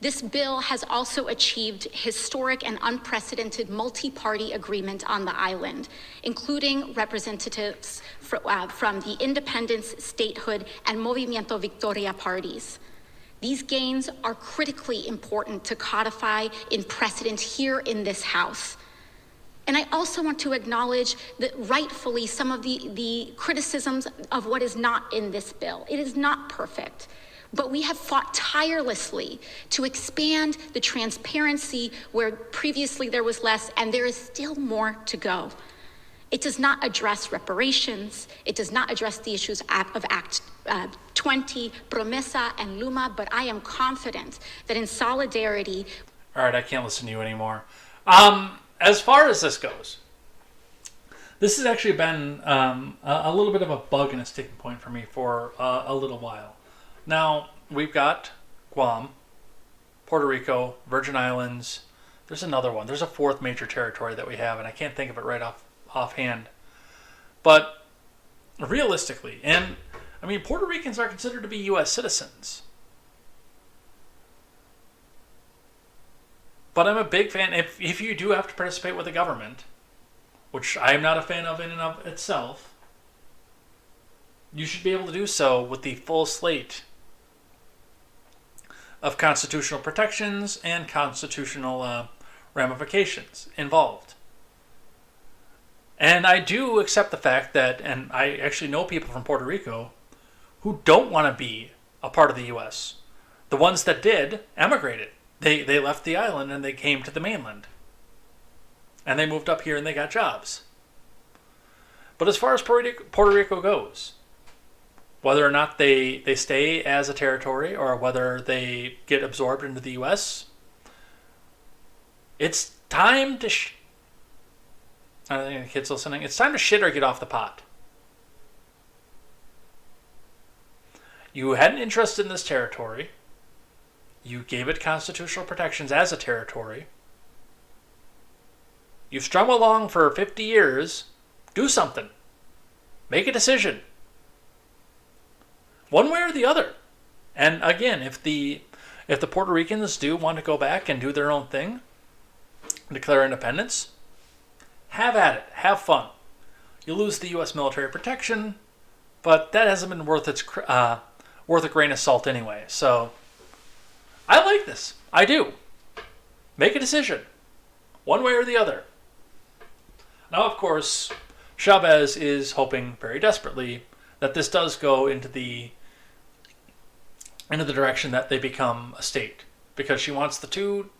This bill has also achieved historic and unprecedented multi-party agreement on the island, including representatives from the independence, statehood, and Movimiento Victoria parties. These gains are critically important to codify in precedent here in this House. And I also want to acknowledge that rightfully some of the criticisms of what is not in this bill. It is not perfect. But we have fought tirelessly to expand the transparency where previously there was less, and there is still more to go. It does not address reparations. It does not address the issues of Act 20, Promesa, and Luma, but I am confident that in solidarity... All right, I can't listen to you anymore. As far as this goes, this has actually been a little bit of a bug and a sticking point for me for a little while. Now, we've got Guam, Puerto Rico, Virgin Islands. There's another one. There's a fourth major territory that we have, and I can't think of it right offhand. But realistically, and I mean, Puerto Ricans are considered to be U.S. citizens. But I'm a big fan, if you do have to participate with the government, which I am not a fan of in and of itself, you should be able to do so with the full slate of constitutional protections and constitutional ramifications involved. And I do accept the fact that, and I actually know people from Puerto Rico who don't want to be a part of the U.S. The ones that did emigrated. They left the island and they came to the mainland. And they moved up here and they got jobs. But as far as Puerto Rico goes, Whether or not they stay as a territory or whether they get absorbed into the U.S., it's time to... I don't think the kids listening. It's time to shit or get off the pot. You had an interest in this territory. You gave it constitutional protections as a territory. You've strung along for 50 years. Do something. Make a decision. One way or the other. And again, if the Puerto Ricans do want to go back and do their own thing, declare independence, have at it. Have fun. You lose the U.S. military protection, but that hasn't been worth a grain of salt anyway. So I like this. I do. Make a decision. One way or the other. Now, of course, Chavez is hoping very desperately that this does go into the direction that they become a state. Because she wants the two,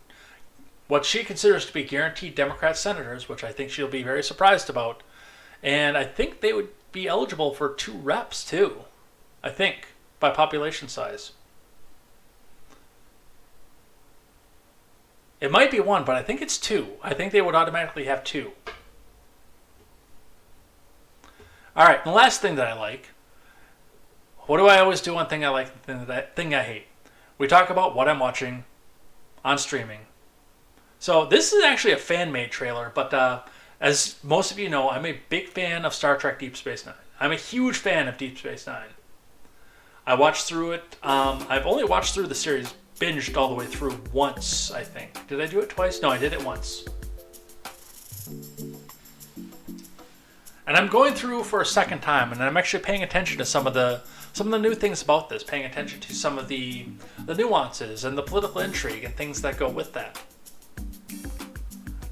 what she considers to be guaranteed Democrat senators, which I think she'll be very surprised about. And I think they would be eligible for 2 reps, too. I think, by population size. It might be 1, but I think it's 2. I think they would automatically have 2. All right, the last thing that I like. What do I always do? One thing I like, thing I hate. We talk about what I'm watching on streaming. So this is actually a fan-made trailer, but as most of you know, I'm a big fan of Star Trek Deep Space Nine. I'm a huge fan of Deep Space Nine. I watched through it. I've only watched through the series, binged all the way through once, I think. Did I do it twice? No, I did it once. And I'm going through for a second time, and I'm actually paying attention to some of the new things about this, paying attention to some of the nuances and the political intrigue and things that go with that.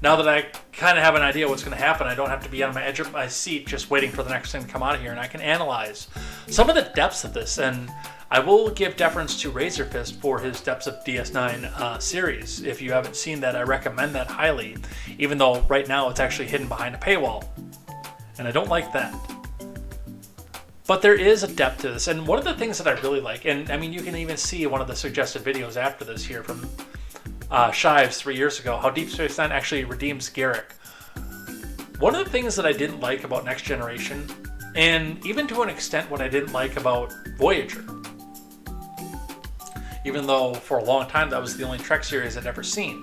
Now that I kind of have an idea what's going to happen, I don't have to be on my edge of my seat just waiting for the next thing to come out of here, and I can analyze some of the depths of this. And I will give deference to Razorfist for his Depths of DS9 series. If you haven't seen that, I recommend that highly, even though right now it's actually hidden behind a paywall. And I don't like that. But there is a depth to this, and one of the things that I really like, and I mean, you can even see one of the suggested videos after this here from Shives 3 years ago, how Deep Space Nine actually redeems Garrick. One of the things that I didn't like about Next Generation, and even to an extent what I didn't like about Voyager, even though for a long time that was the only Trek series I'd ever seen,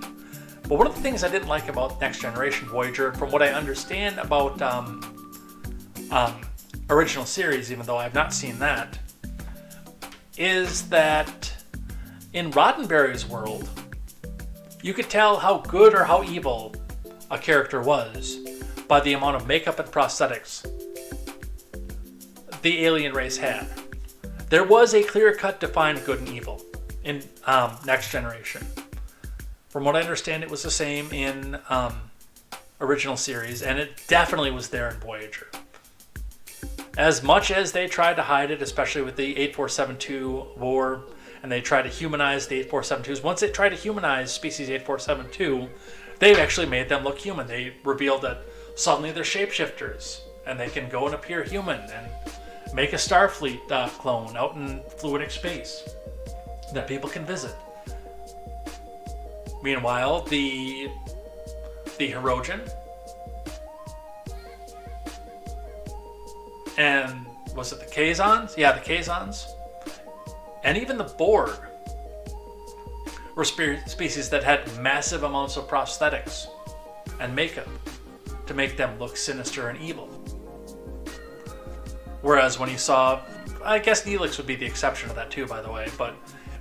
but one of the things I didn't like about Next Generation Voyager, from what I understand about original series, even though I've not seen that, is that in Roddenberry's world, you could tell how good or how evil a character was by the amount of makeup and prosthetics the alien race had. There was a clear-cut defined good and evil in Next Generation. From what I understand, it was the same in original series, and it definitely was there in Voyager. As much as they tried to hide it, especially with the 8472 war, and they tried to humanize the 8472s, once they tried to humanize species 8472, they've actually made them look human. They revealed that suddenly they're shapeshifters, and they can go and appear human, and make a Starfleet clone out in fluidic space that people can visit. Meanwhile, the Hirogen, and was it the Kazons? Yeah, the Kazons. And even the Borg were species that had massive amounts of prosthetics and makeup to make them look sinister and evil. Whereas when you saw, I guess Neelix would be the exception to that too, by the way, but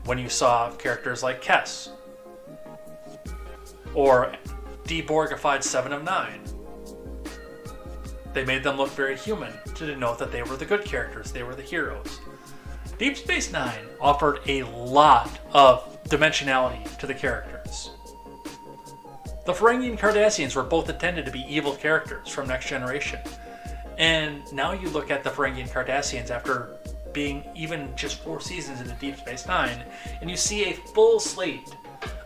when you saw characters like Kess, or deborgified 7 of 9, they made them look very human to denote that they were the good characters, they were the heroes. Deep Space Nine offered a lot of dimensionality to the characters. The Ferengian Cardassians were both intended to be evil characters from Next Generation. And now you look at the Ferengian Cardassians after being even just 4 seasons into Deep Space Nine, and you see a full slate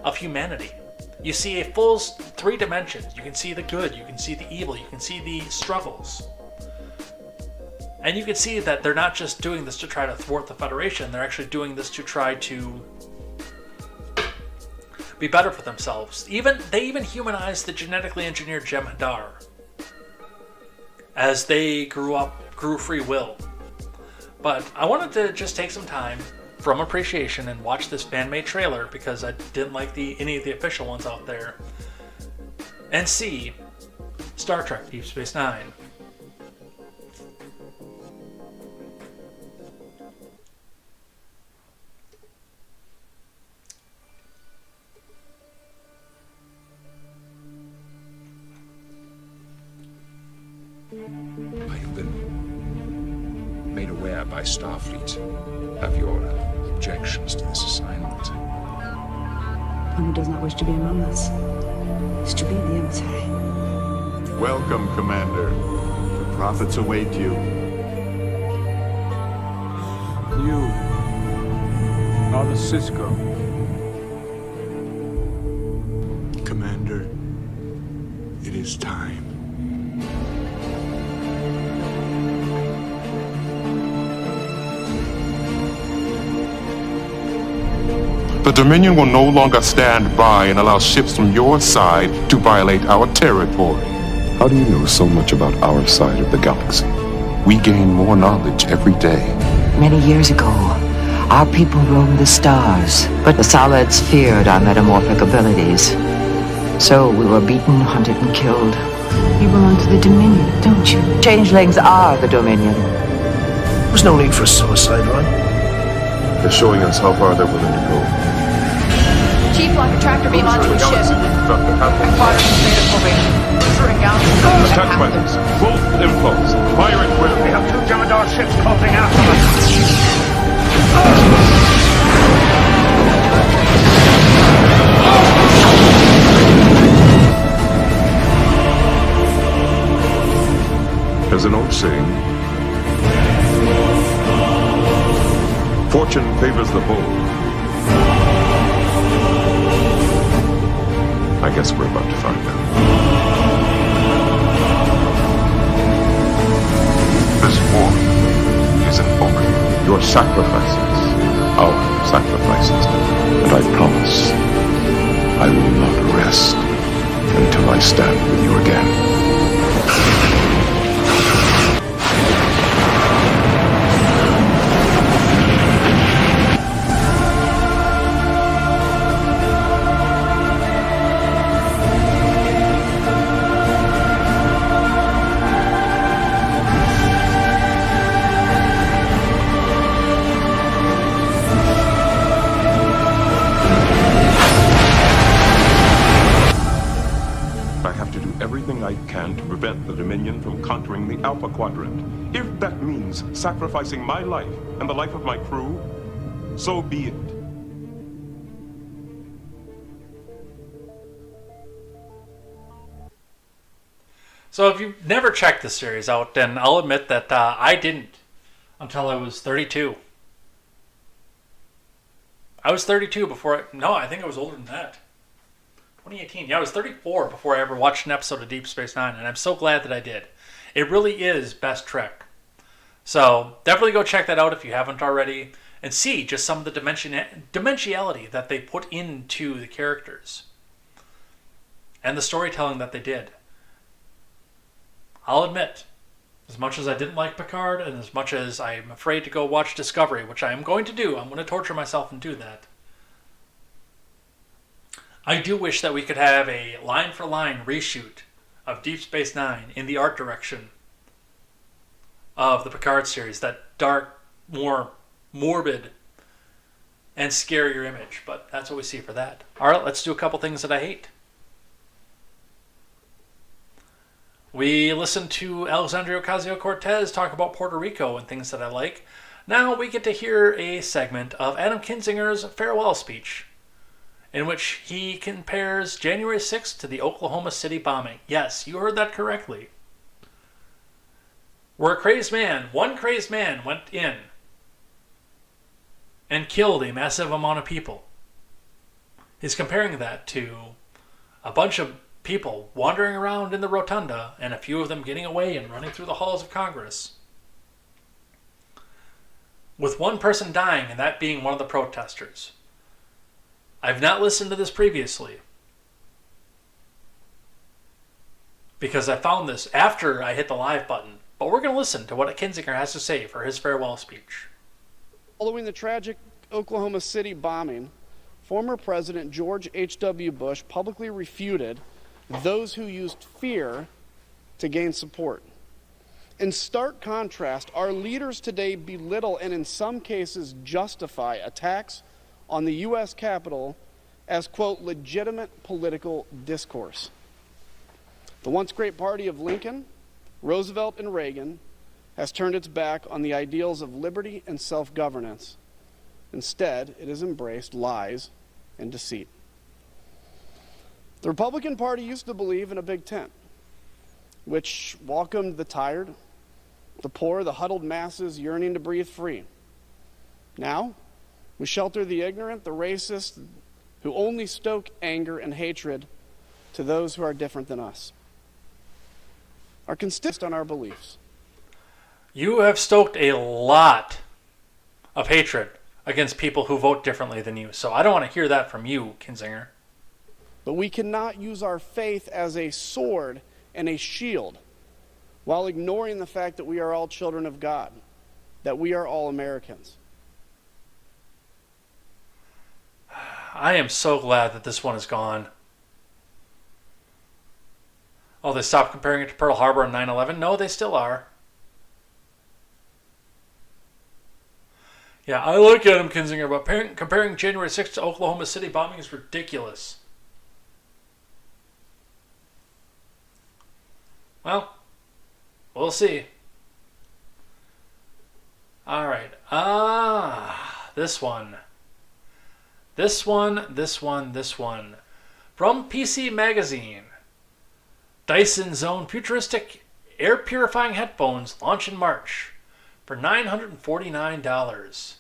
of humanity. You see a full 3 dimensions. You can see the good, you can see the evil, you can see the struggles. And you can see that they're not just doing this to try to thwart the Federation, they're actually doing this to try to be better for themselves. They even humanized the genetically engineered Jem'Hadar as they grew free will. But I wanted to just take some time from appreciation and watch this fan-made trailer, because I didn't like any of the official ones out there, and see Star Trek Deep Space Nine. I've been made aware by Starfleet of your objections to this assignment. One who does not wish to be among us is to be the emissary. Welcome, Commander. The prophets await you. You, Father Cisco. Commander, it is time. The Dominion will no longer stand by and allow ships from your side to violate our territory. How do you know so much about our side of the galaxy? We gain more knowledge every day. Many years ago, our people roamed the stars, but the solids feared our metamorphic abilities. So we were beaten, hunted, and killed. You belong to the Dominion, don't you? Changelings are the Dominion. There's no need for a suicide run. They're showing us how far they're willing to go. Chief, lock a tractor beam onto a ship. Acquiring data formation. Ensuring galaxy Attack weapons. Full impulse. Fire at will. We have 2 Jem'Hadar ships closing after us. There's an old saying, fortune favors the bold. I guess we're about to find out. This war isn't over. Your sacrifices, our sacrifices, and I promise I will not rest until I stand with you again. The Dominion from conquering the Alpha Quadrant. If that means sacrificing my life and the life of my crew, so be it. So if you've never checked this series out, then I'll admit that I didn't until I was 32. I was 32 before I think I was older than that. 2018. Yeah, I was 34 before I ever watched an episode of Deep Space Nine, and I'm so glad that I did. It really is best Trek. So definitely go check that out if you haven't already, and see just some of the dimensionality that they put into the characters and the storytelling that they did. I'll admit, as much as I didn't like Picard, and as much as I'm afraid to go watch Discovery, which I am going to do, I'm going to torture myself and do that, I do wish that we could have a line-for-line reshoot of Deep Space Nine in the art direction of the Picard series, that dark, more morbid, and scarier image. But that's what we see for that. All right, let's do a couple things that I hate. We listened to Alexandria Ocasio-Cortez talk about Puerto Rico and things that I like. Now we get to hear a segment of Adam Kinzinger's farewell speech, in which he compares January 6th to the Oklahoma City bombing. Yes, you heard that correctly. Where one crazed man went in and killed a massive amount of people. He's comparing that to a bunch of people wandering around in the rotunda and a few of them getting away and running through the halls of Congress. with one person dying, and that being one of the protesters. I've not listened to this previously, because I found this after I hit the live button. But we're going to listen to what Kinzinger has to say for his farewell speech. Following the tragic Oklahoma City bombing, former President George H.W. Bush publicly refuted those who used fear to gain support. In stark contrast, our leaders today belittle and in some cases justify attacks on the U.S. Capitol as, quote, legitimate political discourse. The once great party of Lincoln, Roosevelt, and Reagan has turned its back on the ideals of liberty and self-governance. Instead, it has embraced lies and deceit. The Republican Party used to believe in a big tent, which welcomed the tired, the poor, the huddled masses yearning to breathe free. Now, we shelter the ignorant, the racist, who only stoke anger and hatred to those who are different than us. Are consistent on our beliefs. You have stoked a lot of hatred against people who vote differently than you, so I don't want to hear that from you, Kinzinger. But we cannot use our faith as a sword and a shield while ignoring the fact that we are all children of God, that we are all Americans. I am so glad that this one is gone. Oh, they stopped comparing it to Pearl Harbor and 9/11? No, they still are. Yeah, I look at him, Kinzinger, but comparing January 6th to Oklahoma City bombing is ridiculous. Well, we'll see. All right. This one. From PC Magazine. Dyson Zone futuristic air purifying headphones launch in March for $949.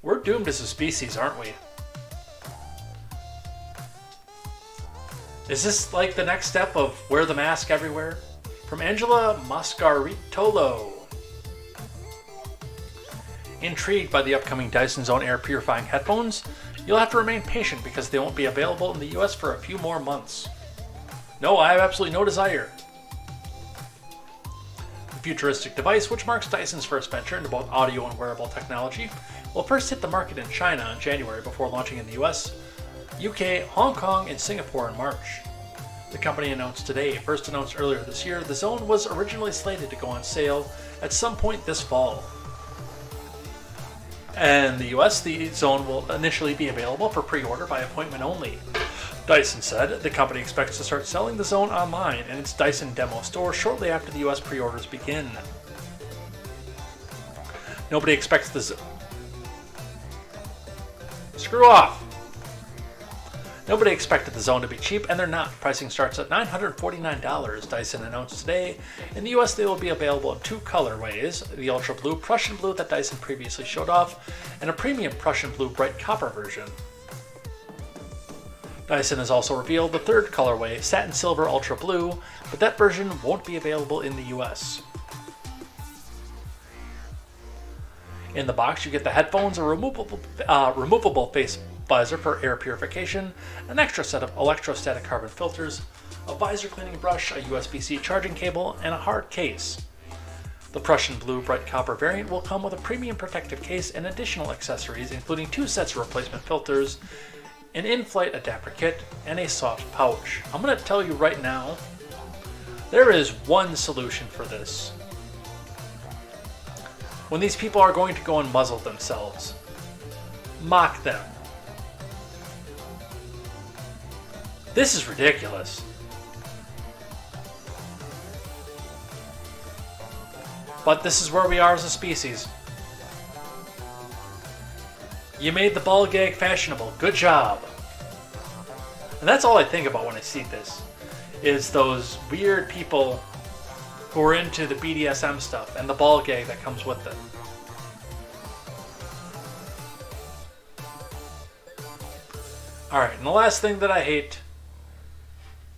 We're doomed as a species, aren't we? Is this like the next step of wear the mask everywhere? From Angela Mascaritolo. Intrigued by the upcoming Dyson Zone air purifying headphones? You'll have to remain patient because they won't be available in the US for a few more months. No, I have absolutely no desire. The futuristic device, which marks Dyson's first venture into both audio and wearable technology, will first hit the market in China in January before launching in the US, UK, Hong Kong, and Singapore in March. The company announced today, first announced earlier this year, the Zone was originally slated to go on sale at some point this fall. In the US, the Zone will initially be available for pre-order by appointment only. Dyson said the company expects to start selling the Zone online in its Dyson demo store shortly after the US pre-orders begin. Nobody expects the Screw off! Nobody expected the Zone to be cheap, and they're not. Pricing starts at $949, Dyson announced today. In the US, they will be available in two colorways, the Ultra Blue Prussian Blue that Dyson previously showed off, and a premium Prussian Blue Bright Copper version. Dyson has also revealed the third colorway, Satin Silver Ultra Blue, but that version won't be available in the US. In the box, you get the headphones, a removable face visor for air purification, an extra set of electrostatic carbon filters, a visor cleaning brush, a USB-C charging cable, and a hard case. The Prussian Blue Bright Copper variant will come with a premium protective case and additional accessories, including 2 sets of replacement filters, an in-flight adapter kit, and a soft pouch. I'm going to tell you right now, there is one solution for this. When these people are going to go and muzzle themselves, mock them. This is ridiculous. But this is where we are as a species. You made the ball gag fashionable. Good job. And that's all I think about when I see this, is those weird people who are into the BDSM stuff and the ball gag that comes with it. Alright, and the last thing that I hate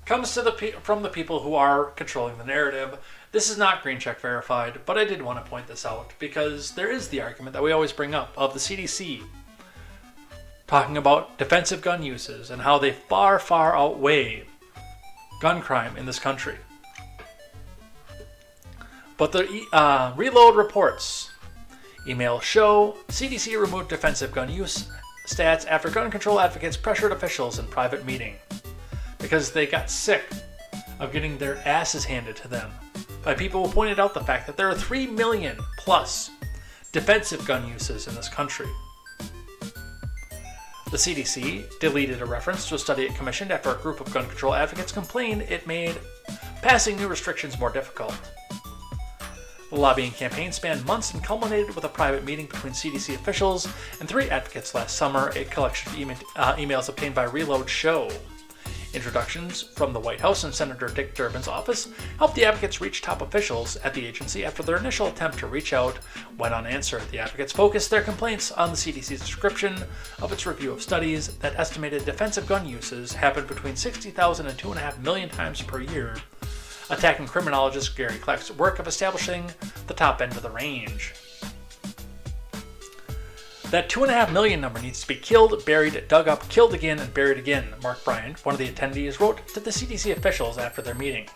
comes to from the people who are controlling the narrative. This is not green check verified, but I did want to point this out because there is the argument that we always bring up of the CDC talking about defensive gun uses and how they far, far outweigh gun crime in this country. But the Reload reports emails show CDC removed defensive gun use stats after gun control advocates pressured officials in private meeting because they got sick of getting their asses handed to them by people who pointed out the fact that there are 3 million plus defensive gun uses in this country. The CDC deleted a reference to a study it commissioned after a group of gun control advocates complained it made passing new restrictions more difficult. The lobbying campaign spanned months and culminated with a private meeting between CDC officials and 3 advocates last summer, a collection of emails obtained by Reload show. Introductions from the White House and Senator Dick Durbin's office helped the advocates reach top officials at the agency after their initial attempt to reach out went unanswered. The advocates focused their complaints on the CDC's description of its review of studies that estimated defensive gun uses happened between 60,000 and 2.5 million times per year, attacking criminologist Gary Kleck's work of establishing the top end of the range. That 2.5 million number needs to be killed, buried, dug up, killed again, and buried again, Mark Bryant, one of the attendees, wrote to the CDC officials after their meeting.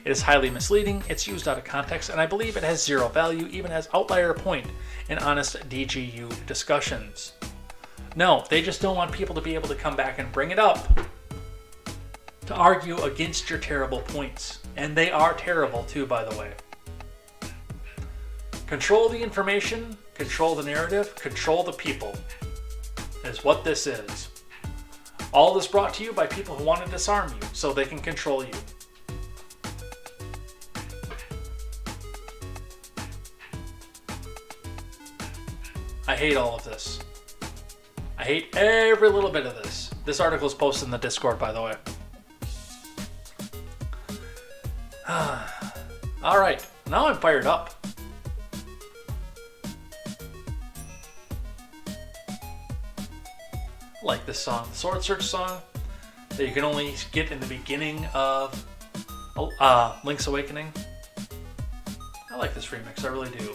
It is highly misleading, it's used out of context, and I believe it has zero value, even as outlier point in honest DGU discussions. No, they just don't want people to be able to come back and bring it up to argue against your terrible points. And they are terrible too, by the way. Control the information, control the narrative, control the people is what this is. All this brought to you by people who want to disarm you so they can control you. I hate all of this. I hate every little bit of this. This article is posted in the Discord, by the way. Alright, now I'm fired up. I like this song, the Sword Search song, that you can only get in the beginning of Link's Awakening. I like this remix, I really do.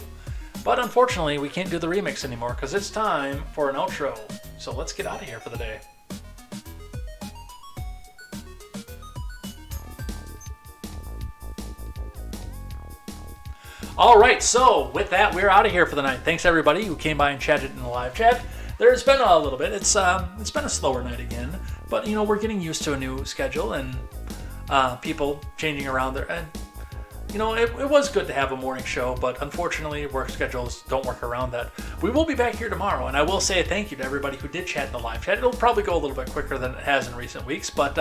But unfortunately, we can't do the remix anymore because it's time for an outro. So let's get out of here for the day. Alright, so with that, we're out of here for the night. Thanks everybody who came by and chatted in the live chat. There's been a little bit. It's been a slower night again, but you know, we're getting used to a new schedule and people changing around there. And you know, it was good to have a morning show, but unfortunately, work schedules don't work around that. We will be back here tomorrow, and I will say a thank you to everybody who did chat in the live chat. It'll probably go a little bit quicker than it has in recent weeks, but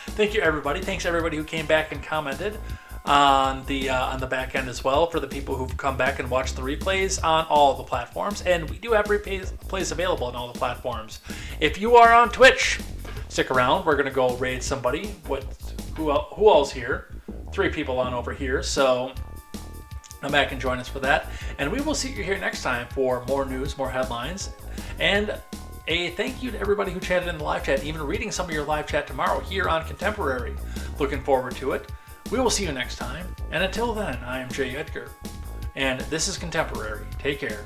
thank you everybody. Thanks everybody who came back and commented on the back end as well, for the people who've come back and watched the replays on all the platforms, and we do have replays available on all the platforms. If you are on Twitch, stick around. We're gonna go raid somebody. Who else here? 3 people on over here, so come back and join us for that, and we will see you here next time for more news, more headlines, and a thank you to everybody who chatted in the live chat, even reading some of your live chat tomorrow here on Contemporary. Looking forward to it. We will see you next time, and until then, I am Jay Edgar, and this is Contemporary. Take care.